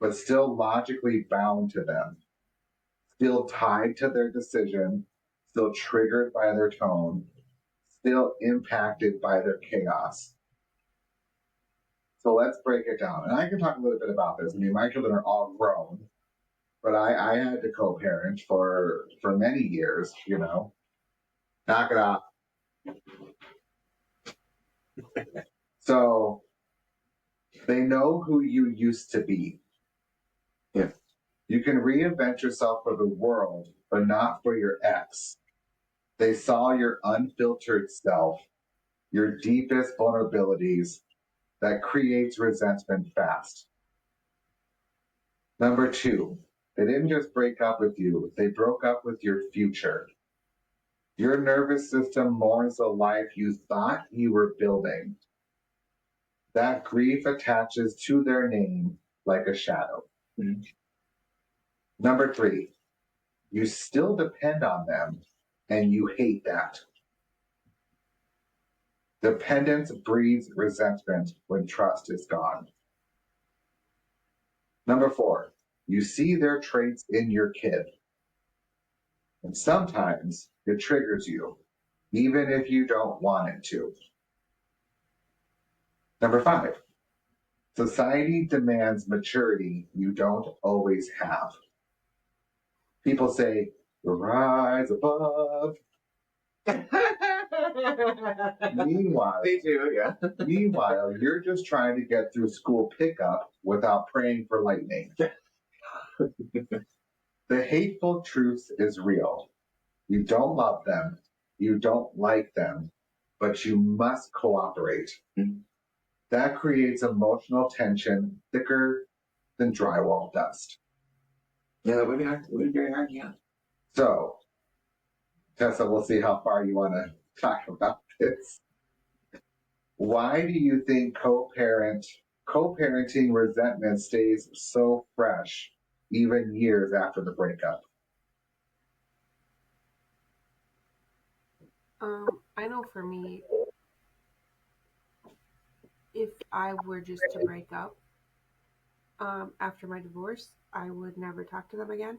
but still logically bound to them, still tied to their decision, still triggered by their tone, still impacted by their chaos. So let's break it down. And I can talk a little bit about this. I mean, my children are all grown, but I had to co-parent for many years, you know. Knock it off. So they know who you used to be. Yeah. You can reinvent yourself for the world, but not for your ex. They saw your unfiltered self, your deepest vulnerabilities that creates resentment fast. Number 2, they didn't just break up with you, they broke up with your future. Your nervous system mourns the life you thought you were building. That grief attaches to their name like a shadow. Mm-hmm. Number 3, you still depend on them and you hate that. Dependence breeds resentment when trust is gone. Number 4, you see their traits in your kid. And sometimes it triggers you, even if you don't want it to. Number 5, society demands maturity you don't always have. People say, rise above. Meanwhile, they do, yeah. Meanwhile, you're just trying to get through school pickup without praying for lightning. The hateful truth is real. You don't love them. You don't like them. but you must cooperate. Mm-hmm. That creates emotional tension thicker than drywall dust. Yeah, that would be hard. It would be very hard, yeah. So, Tessa, we'll see how far you want to talk about this. Why do you think co-parenting resentment stays so fresh even years after the breakup? I know for me, if I were just to break up after my divorce, I would never talk to them again.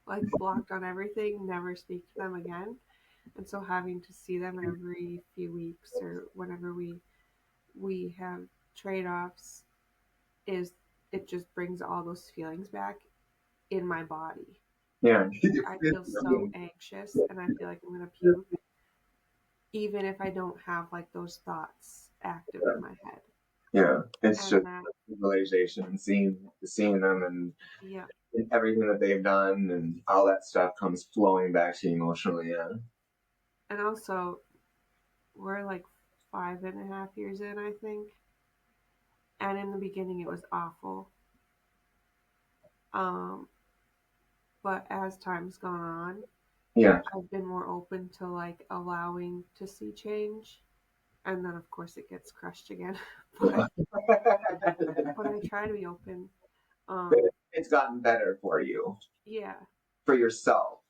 Like blocked on everything, never speak to them again. And so having to see them every few weeks or whenever we have trade-offs is it just brings all those feelings back in my body. Yeah. I feel so anxious and I feel like I'm gonna puke, even if I don't have like those thoughts active in my head. Yeah. It's And just that, visualization and seeing them and yeah. everything that they've done and all that stuff comes flowing back to you emotionally, yeah. And also, we're like 5.5 years in, I think. And in the beginning, it was awful. Um, but as time's gone on, Yeah. I've been more open to like allowing to see change. And then, of course, it gets crushed again. but I try to be open. Um, It's gotten better for you, yeah, for yourself.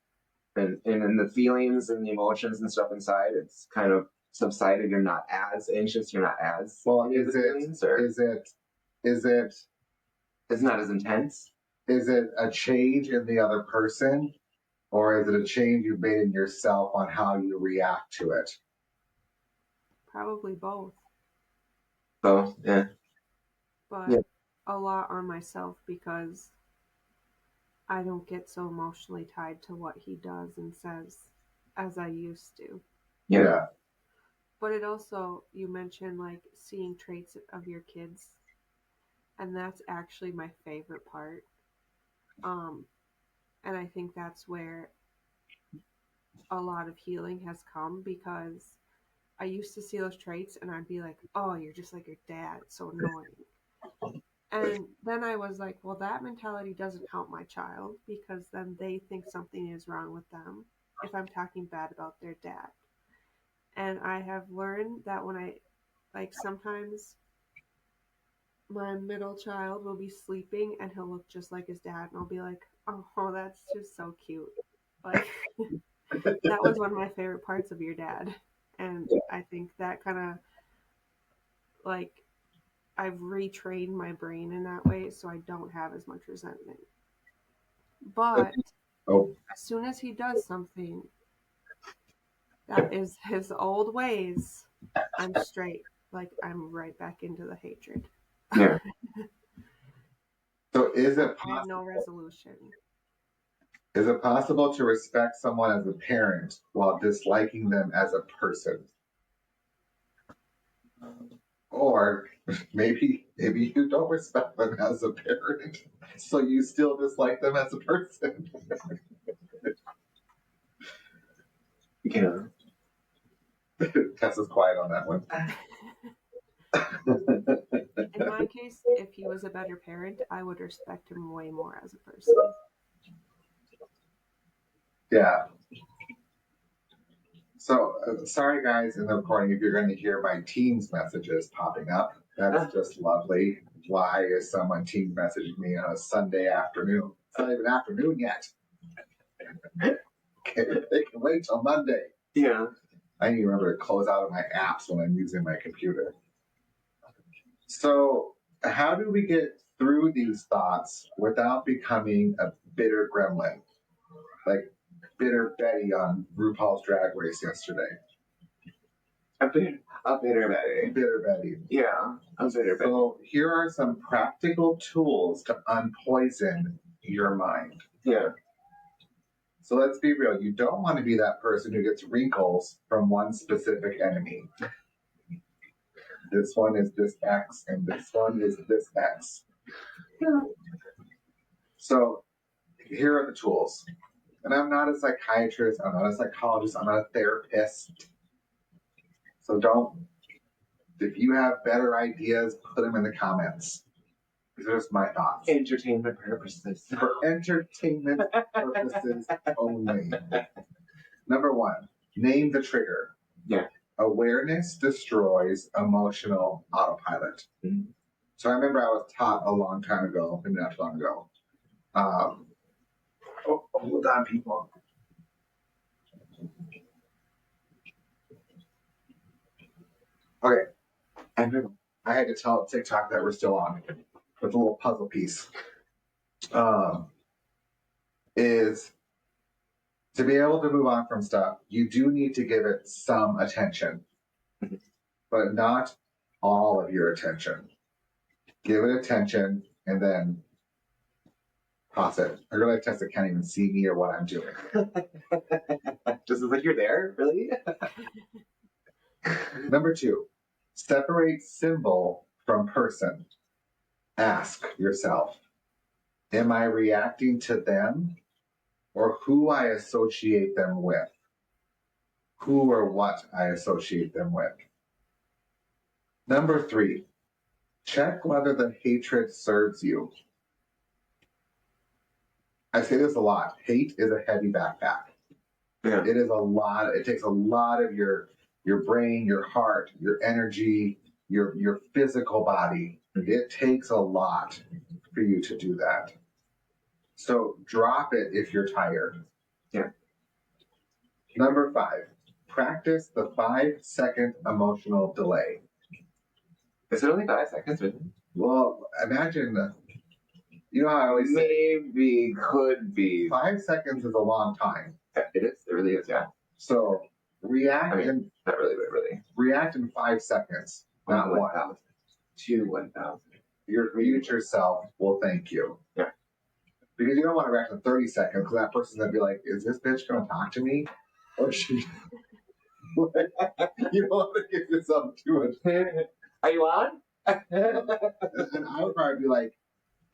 And in the feelings and the emotions and stuff inside, it's kind of subsided. You're not as anxious. You're not as Well, into the feelings, or is it it's not as intense. is it a change in the other person, or is it a change you've made in yourself on how you react to it? probably both. So yeah, yeah, But a lot on myself because I don't get so emotionally tied to what he does and says as I used to. yeah, But it also, you mentioned like seeing traits of your kids, and that's actually my favorite part. Um, and I think that's where a lot of healing has come because I used to see those traits and I'd be like, oh, you're just like your dad, it's so annoying. And then I was like, well, that mentality doesn't help my child because then they think something is wrong with them if I'm talking bad about their dad. And I have learned that when I, like, sometimes my middle child will be sleeping and he'll look just like his dad, and I'll be like, oh, that's just so cute. Like, that was one of my favorite parts of your dad. And I think that kind of, like, I've retrained my brain in that way so I don't have as much resentment. But Oh, as soon as he does something that is his old ways, I'm straight. Like, I'm right back into the hatred. yeah. So I have no resolution. is it possible to respect someone as a parent while disliking them as a person? Or maybe you don't respect them as a parent, so you still dislike them as a person. yeah. Tessa's quiet on that one. In my case, if he was a better parent, I would respect him way more as a person. Yeah. So sorry, guys, in the recording, if you're going to hear my Teams messages popping up, that's just lovely. Why is someone Teams messaging me on a Sunday afternoon? It's not even afternoon yet. Okay, they can wait till Monday. Yeah. I need to remember to close out of my apps when I'm using my computer. So, how do we get through these thoughts without becoming a bitter gremlin? Like bitter Betty on RuPaul's Drag Race yesterday. A bitter Betty. Bitter Betty. Yeah, a bitter Betty. So, here are some practical tools to unpoison your mind. Yeah. So, let's be real. You don't want to be that person who gets wrinkles from one specific enemy. This one is this X, and this one is this X. Yeah. So, here are the tools. And I'm not a psychiatrist, I'm not a psychologist, I'm not a therapist. So don't, if you have better ideas, put them in the comments. These are just my thoughts. Entertainment purposes. For entertainment purposes only. Number 1, name the trigger. Yeah. Awareness destroys emotional autopilot. Mm-hmm. So I remember I was taught a long time ago, maybe not too long ago. Hold on, people. Okay. I had to tell TikTok that we're still on with a little puzzle piece. Is to be able to move on from stuff, you do need to give it some attention, but not all of your attention. Give it attention and then toss it. I realize Tessa can't even see me or what I'm doing. Just like you're there, really? Number 2, separate symbol from person. Ask yourself, am I reacting to them or who I associate them with? Who or what I associate them with. Number 3, check whether the hatred serves you. I say this a lot. Hate is a heavy backpack. Yeah. It is a lot. It takes a lot of your brain, your heart, your energy, your physical body. It takes a lot for you to do that. So drop it if you're tired. Yeah. Number 5, practice the 5-second emotional delay. Is it only 5 seconds? Really? Well, imagine, you know how I always say, Maybe, could be. 5 seconds is a long time. It is. It really is, yeah. So react not really, but really. React in 5 seconds, not 1,000. 2 1,000. Your future self will thank you. Yeah. Because you don't want to react in 30 seconds because that person's going to be like, is this bitch going to talk to me? Or she... You don't want to give yourself too much. Are you on? And I would probably be like,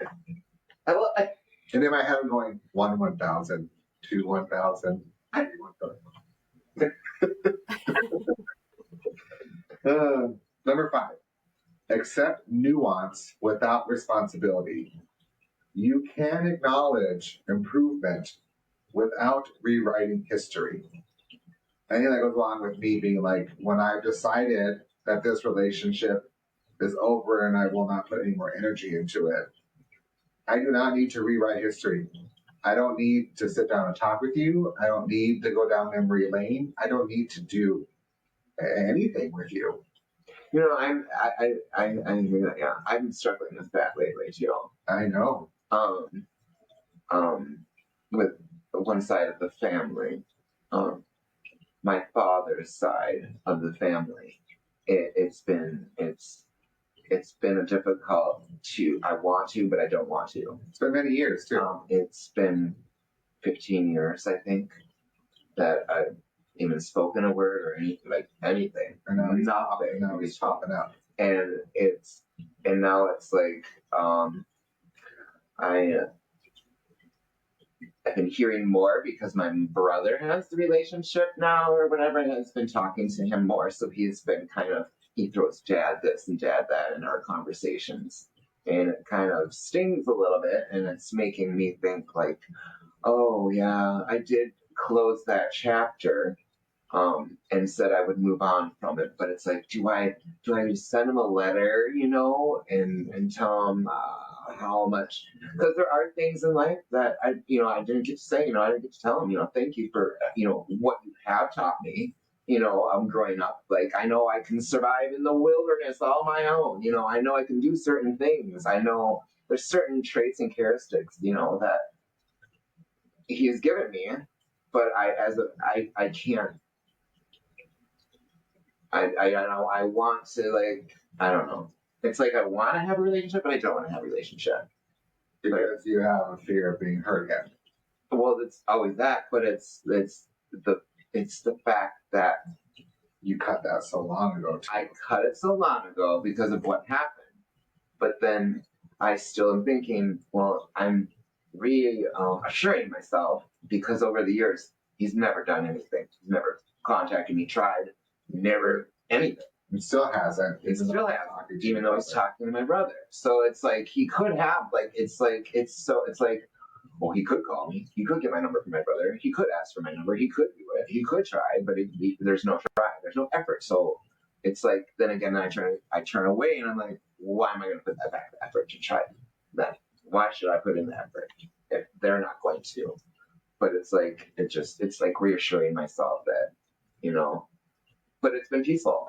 and in my head I'm going, 1 1,000, 2 1,000, 3 1,000. Number 5, accept nuance without responsibility. You can acknowledge improvement without rewriting history. I think that goes along with me being like, when I've decided that this relationship is over and I will not put any more energy into it, I do not need to rewrite history. I don't need to sit down and talk with you. I don't need to go down memory lane. I don't need to do anything with you. You know, I've been struggling with that lately too. I know. With one side of the family, my father's side of the family, it's been a difficult I want to, but I don't want to. It's been many years too. It's been 15 years, I think, that I've even spoken a word or anything. And now he's nothing. Now he's popping up. And now it's like, I've been hearing more because my brother has the relationship now or whatever, and has been talking to him more. So he's been he throws dad this and dad that in our conversations. And it kind of stings a little bit, and it's making me think like, oh yeah, I did close that chapter, and said I would move on from it. But it's like, do I send him a letter, and tell him how much? Because there are things in life that I didn't get to say. I didn't get to tell him, thank you for what you have taught me. I'm growing up. Like, I know I can survive in the wilderness all my own. I know I can do certain things. I know there's certain traits and characteristics, that he has given me, but I can't. I want to, I don't know. It's like I want to have a relationship, but I don't want to have a relationship. Because you have a fear of being hurt again. Well, it's always that, but it's the fact that you cut that so long ago. Too. I cut it so long ago because of what happened. But then I still am thinking, well, I'm reassuring myself because over the years, he's never done anything. He's never contacted me, tried, never anything. He still hasn't. He still hasn't, even though he's talking to my brother. So it's like he could have, like, it's like, well, he could call me. He could get my number from my brother. He could ask for my number. He could do it. He could try, but there's no try. There's no effort. So it's like, then again, I turn away, and I'm like, why am I going to put that back effort to try that? Why should I put in the effort if they're not going to? But it's like, it's like reassuring myself that, you know, but it's been peaceful.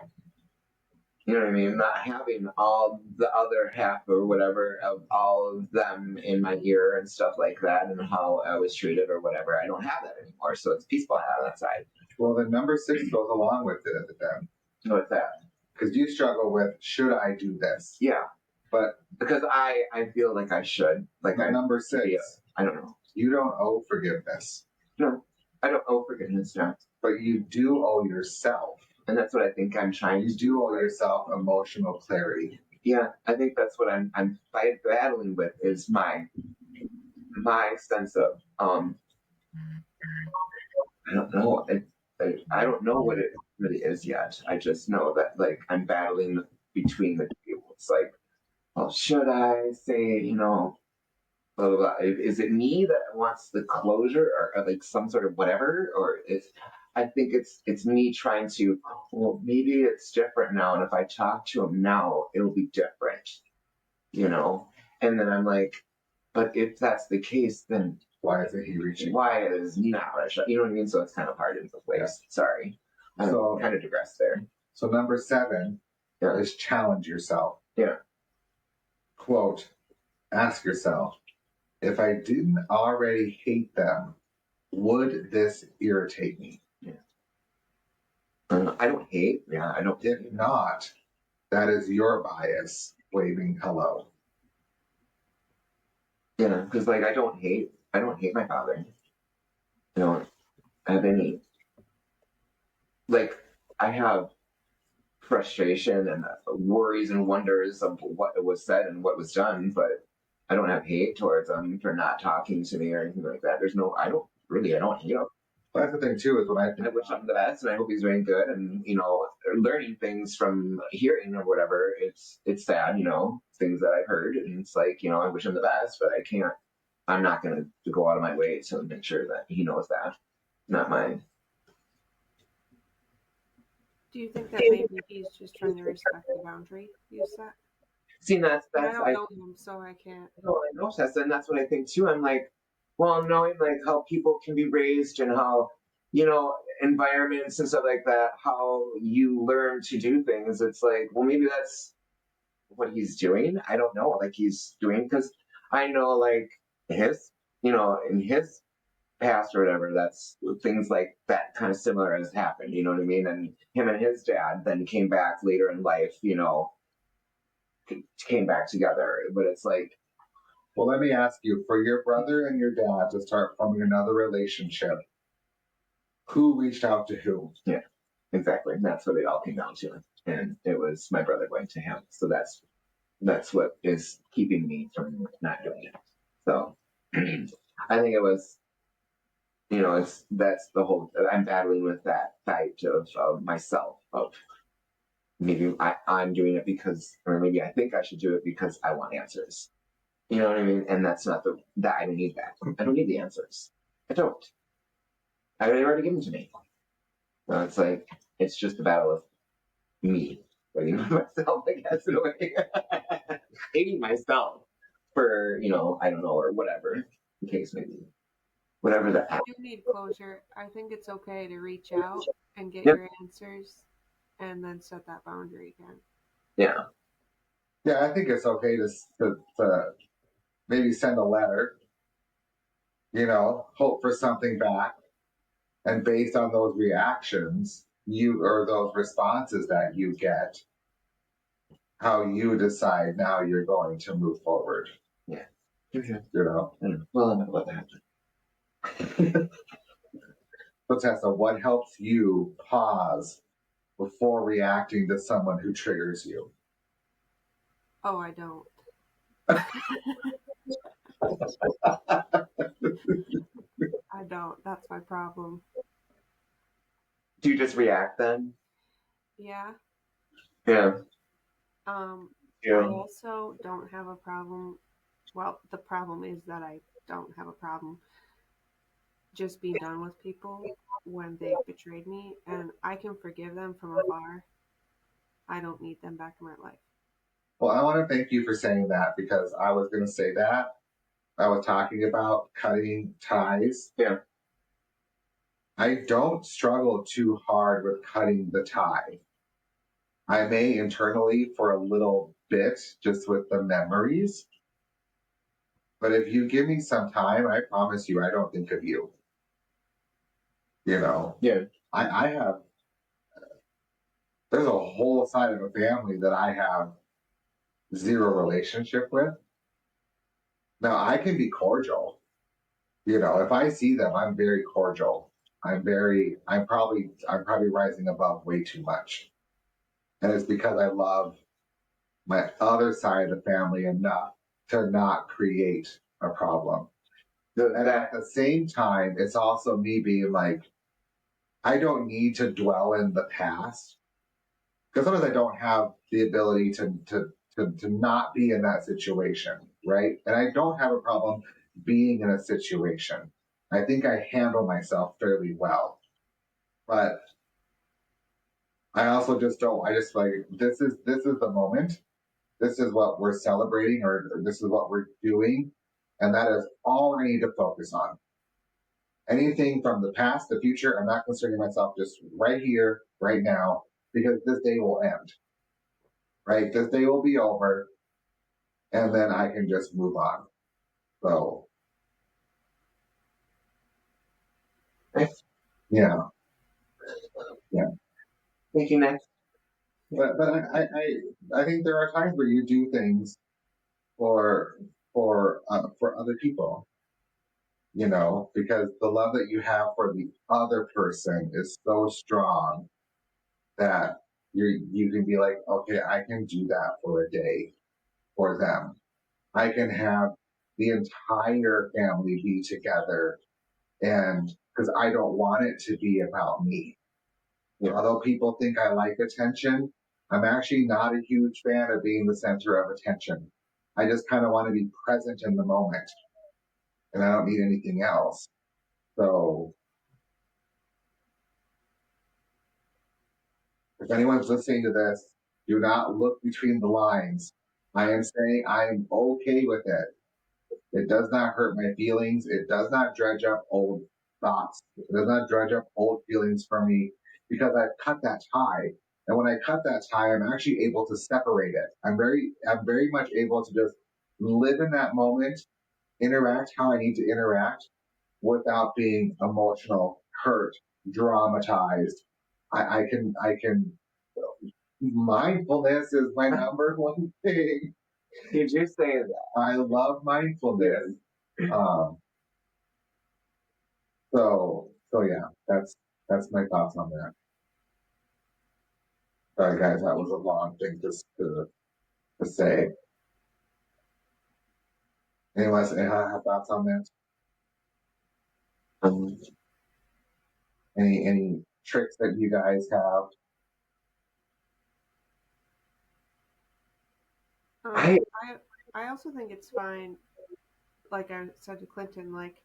You know what I mean? Not having all the other half or whatever of all of them in my ear and stuff like that, and how I was treated or whatever. I don't have that anymore, so it's peaceful on that side. Well, the number 6 goes along with it then. What's that? Because you struggle with, should I do this? Yeah. But because I feel like I should. Like number 6. Yeah, I don't know. You don't owe forgiveness. No, I don't owe forgiveness, John. But you do owe yourself. And that's what I think I'm trying to do. You do owe yourself emotional clarity. Yeah, I think that's what I'm battling with, is my sense of I don't know. I don't know what it really is yet. I just know that, like, I'm battling between the two. It's like, well, should I say, you know, blah, blah, blah. Is it me that wants the closure, or like some sort of whatever? Or I think it's me trying to, well, maybe it's different now. And if I talk to him now, it'll be different, you know? And then I'm like, but if that's the case, then why isn't he reaching? Why is he not reaching? You know what I mean? So it's kind of hard in both ways. Yeah. Sorry. I kind of digressed there. So number 7 is challenge yourself. Yeah. Quote, ask yourself, if I didn't already hate them, would this irritate me? Yeah. I don't hate. Yeah, I don't. If not, that is your bias waving hello. Yeah, because like I don't hate my father. I don't have any. Like, I have frustration and worries and wonders of what was said and what was done, but I don't have hate towards him for not talking to me or anything like that. I don't hate him. Well, that's the thing too, is when I wish him the best, and I hope he's doing good, and, you know, learning things from hearing or whatever. It's sad, you know, things that I've heard, and it's like, you know, I wish him the best, but I can't. I'm not going to go out of my way to make sure that he knows that. Not mine. Do you think that maybe he's just trying to respect the boundary you set? See, that's I don't know him, so I can't. No, I know, Tessa, and that's what I think too. I'm like, well, knowing like how people can be raised and how, you know, environments and stuff like that, how you learn to do things. It's like, well, maybe that's what he's doing. I don't know, like he's doing, because I know like his, you know, in his past or whatever, that's things like that kind of similar has happened. You know what I mean? And him and his dad then came back later in life, you know, came back together. But it's like, well, let me ask you, for your brother and your dad to start forming another relationship, who reached out to who? Yeah, exactly. And that's what it all came down to. And it was my brother going to him. So that's what is keeping me from not doing it. So I think it was, you know, that's the whole, I'm battling with that fight of myself, of maybe I'm doing it because, or maybe I think I should do it because I want answers. You know what I mean? And that's not that I don't need that. I don't need the answers. I don't. They've already given to me. So it's like, it's just a battle of me fighting myself, I guess, in a way. Hating myself for, you know, I don't know, or whatever the case may be. Whatever that happens. You need closure. I think it's okay to reach out and get your answers and then set that boundary again. Yeah. Yeah, I think it's okay to maybe send a letter, you know, hope for something back. And based on those reactions, or those responses that you get, how you decide now you're going to move forward. Yeah. Okay. You know? Well, I'm not let that happen. So Tessa, what helps you pause before reacting to someone who triggers you? Oh, I don't. I don't. That's my problem. Do you just react then? Yeah. Yeah. I also don't have a problem. Well, the problem is that I don't have a problem just being done with people when they've betrayed me, and I can forgive them from afar. I don't need them back in my life. Well, I want to thank you for saying that because I was going to say that. I was talking about cutting ties. Yeah. I don't struggle too hard with cutting the tie. I may internally for a little bit just with the memories, but if you give me some time, I promise you, I don't think of you. You know, Yeah. I have, there's a whole side of a family that I have zero relationship with. Now, I can be cordial. You know, if I see them, I'm very cordial. I'm probably rising above way too much. And it's because I love my other side of the family enough to not create a problem. And at the same time, it's also me being like, I don't need to dwell in the past because sometimes I don't have the ability to not be in that situation, right? And I don't have a problem being in a situation. I think I handle myself fairly well, but I also just don't. I just like this is the moment. This is what we're celebrating, or this is what we're doing, and that is all I need to focus on. Anything from the past, the future, I'm not concerning myself just right here, right now, because this day will end, right? This day will be over, and then I can just move on. So, yeah, yeah. Thank you, next. But I think there are times where you do things for for other people, you know, because the love that you have for the other person is so strong that you can be like, okay, I can do that for a day for them. I can have the entire family be together, and because I don't want it to be about me. Yeah. Although people think I like attention, I'm actually not a huge fan of being the center of attention. I just kind of want to be present in the moment, and I don't need anything else. So if anyone's listening to this, do not look between the lines. I am saying I am okay with it. It does not hurt my feelings. It does not dredge up old thoughts. It does not dredge up old feelings for me because I've cut that tie. And when I cut that tie, I'm actually able to separate it. I'm very much able to just live in that moment, interact how I need to interact without being emotional, hurt, dramatized. I can mindfulness is my number one thing. Did you say that? I love mindfulness. Um, so yeah, that's my thoughts on that. Sorry guys, that was a long thing to say. Anyone else have thoughts on that? Um, any tricks that you guys have? Um, I I also think it's fine. Like I said to Clinton, like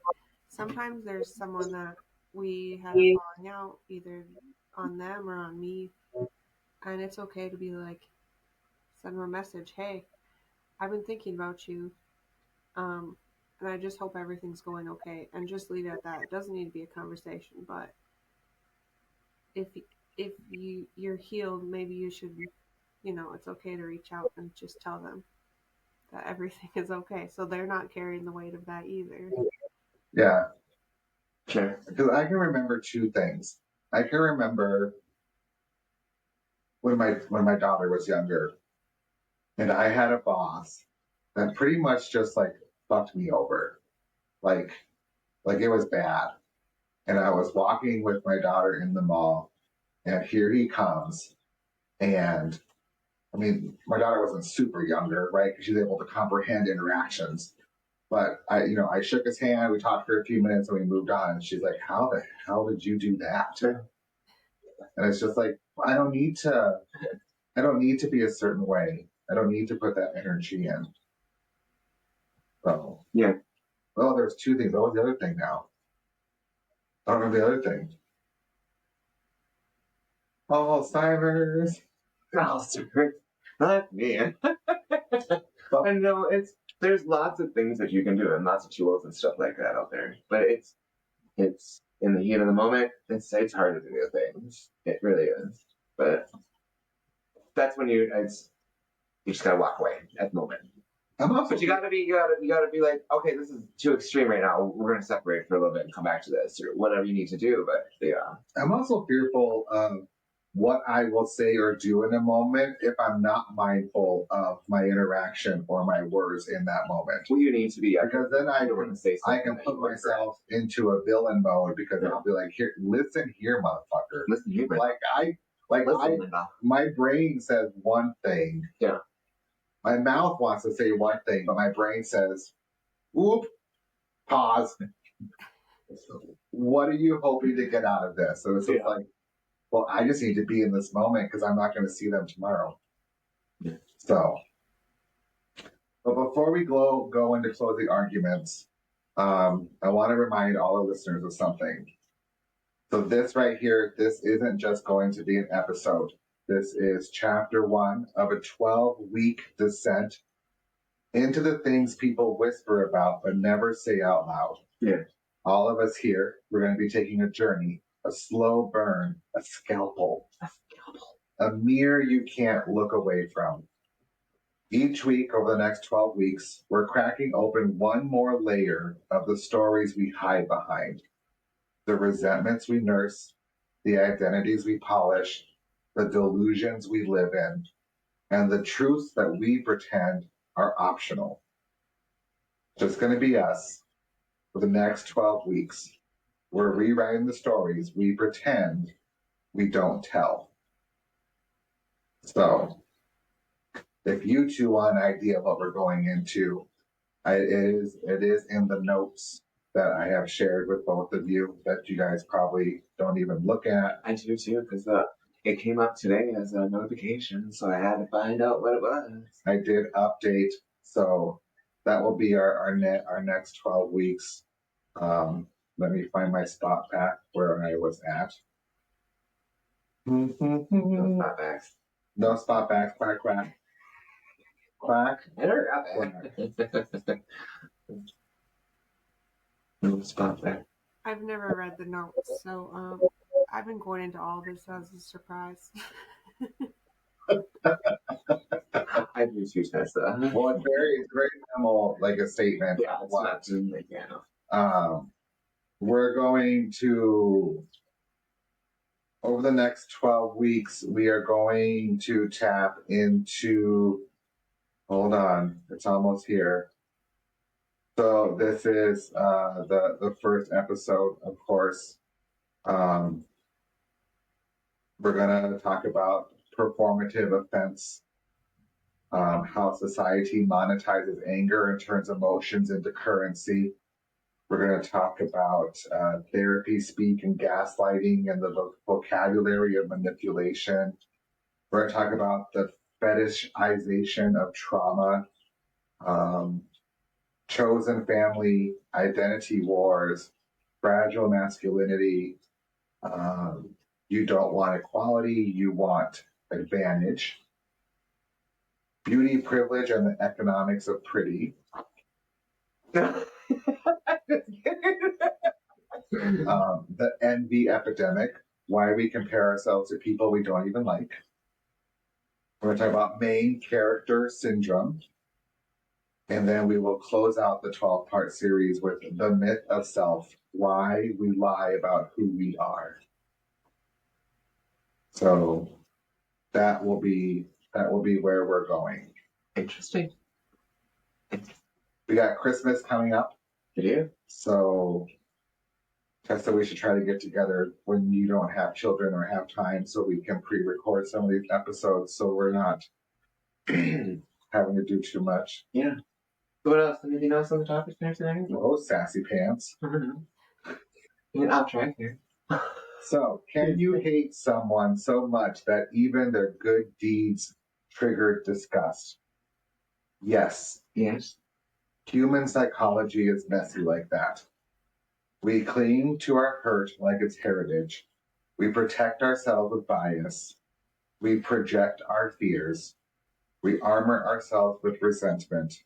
sometimes there's someone that we had a falling out either on them or on me, and it's okay to be like send them a message. Hey, I've been thinking about you, um, and I just hope everything's going okay, and just leave it at that. It doesn't need to be a conversation, but if if you're healed, maybe you should, it's okay to reach out and just tell them that everything is okay, so they're not carrying the weight of that either. Yeah, Sure. because I can remember two things. I can remember when my daughter was younger, and I had a boss that pretty much just like fucked me over, like like it was bad. And I was walking with my daughter in the mall, and here he comes. And I mean, my daughter wasn't super younger, right? Because she's able to comprehend interactions. But I shook his hand. We talked for a few minutes, and we moved on. And she's like, "How the hell did you do that?" And it's just like, I don't need to. I don't need to be a certain way. I don't need to put that energy in. So Yeah. Well, there's two things. What was the other thing now? I don't remember the other thing. Alzheimer's. Alzheimer's. Not me. I know there's lots of things that you can do and lots of tools and stuff like that out there. But it's in the heat of the moment, it's harder to do things. It really is. But that's when you just gotta walk away at the moment. But you gotta be like, okay, this is too extreme right now. We're gonna separate for a little bit and come back to this or whatever you need to do. But yeah, I'm also fearful of what I will say or do in a moment if I'm not mindful of my interaction or my words in that moment. Well, you need to be, because then I can put myself into a villain mode because I'll be like, here, listen here, motherfucker. Listen here, my brain says one thing. Yeah. My mouth wants to say one thing, but my brain says, "Oop, pause." What are you hoping to get out of this? So it's just like, well, I just need to be in this moment because I'm not going to see them tomorrow. Yeah. So, but before we go into closing arguments, I want to remind all our listeners of something. So this right here, this isn't just going to be an episode. This is chapter 1 of a 12-week descent into the things people whisper about but never say out loud. Yeah. All of us here, we're going to be taking a journey, a slow burn, a scalpel, a mirror you can't look away from. Each week over the next 12 weeks, we're cracking open one more layer of the stories we hide behind, the resentments we nurse, the identities we polish, the delusions we live in, and the truths that we pretend are optional. Just going to be us for the next 12 weeks. We're rewriting the stories we pretend we don't tell. So, if you two want an idea of what we're going into, it is in the notes that I have shared with both of you that you guys probably don't even look at. I do too, because it came up today as a notification, so I had to find out what it was. I did update, so that will be our next 12 weeks. Let me find my spot back where I was at. No spot backs. No spot backs. Quack, quack. Quack. I never got that. No spot back. I've never read the notes, so I've been going into all this as a surprise. I do too, Tessa. Well, it's very minimal, like a statement. Yeah, it's not too like we're going to, over the next 12 weeks, we are going to tap into, hold on, it's almost here. So this is the first episode, of course. We're going to talk about performative offense, how society monetizes anger and turns emotions into currency. We're going to talk about therapy speak and gaslighting and the vocabulary of manipulation. We're going to talk about the fetishization of trauma, chosen family, identity wars, fragile masculinity. You don't want equality, you want advantage. Beauty, privilege, and the economics of pretty. The envy epidemic, why we compare ourselves to people we don't even like. We're going to talk about main character syndrome. And then we will close out the 12-part series with the myth of self, why we lie about who we are. So that will be where we're going. Interesting. We got Christmas coming up. You do? So Tessa, we should try to get together when you don't have children or have time so we can pre-record some of these episodes so we're not having to do too much. Yeah. What else? Anything else on the topic there today? Oh, sassy pants. I'll try here. So, can you hate someone so much that even their good deeds trigger disgust? Yes. Yes. Human psychology is messy like that. We cling to our hurt like it's heritage. We protect ourselves with bias. We project our fears. We armor ourselves with resentment.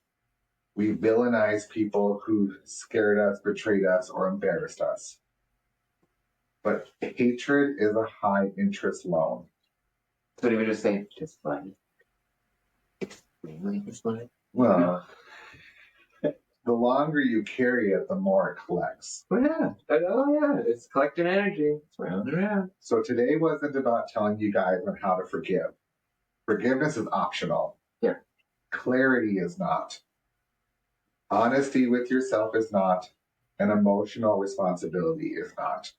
We villainize people who scared us, betrayed us, or embarrassed us. But hatred is a high interest loan. So do we just say dislike? Extremely dislike? Well, the longer you carry it, the more it collects. Oh yeah. It's collecting energy. It's round and round. So today wasn't about telling you guys on how to forgive. Forgiveness is optional. Yeah. Clarity is not. Honesty with yourself is not. And emotional responsibility is not.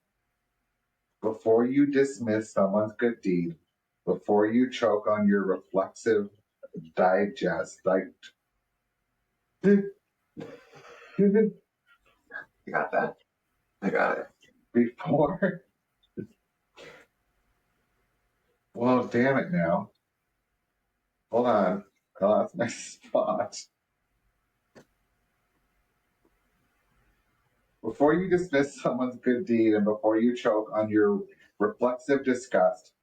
Before you dismiss someone's good deed, before you choke on your reflexive digest, You got that? I got it. before. Well, damn it now. Hold on. I lost my spot. Before you dismiss someone's good deed and before you choke on your reflexive disgust,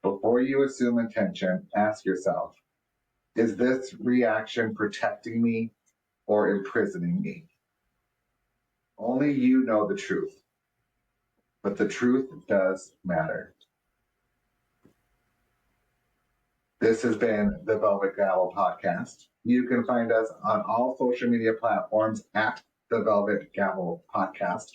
before you assume intention, ask yourself, is this reaction protecting me or imprisoning me? Only you know the truth, but the truth does matter. This has been the Velvet Gavel podcast. You can find us on all social media platforms at the Velvet Gavel podcast.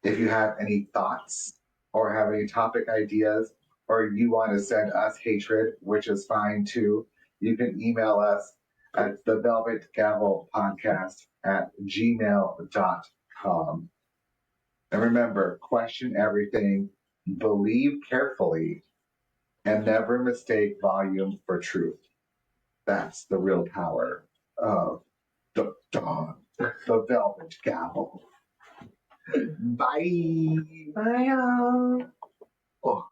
If you have any thoughts or have any topic ideas, or you want to send us hatred, which is fine too, you can email us at the Velvet Gavel podcast at gmail.com. And remember, question everything, believe carefully, and never mistake volume for truth. That's the real power of the Velvet Gavel. Bye. Bye, y'all. Oh.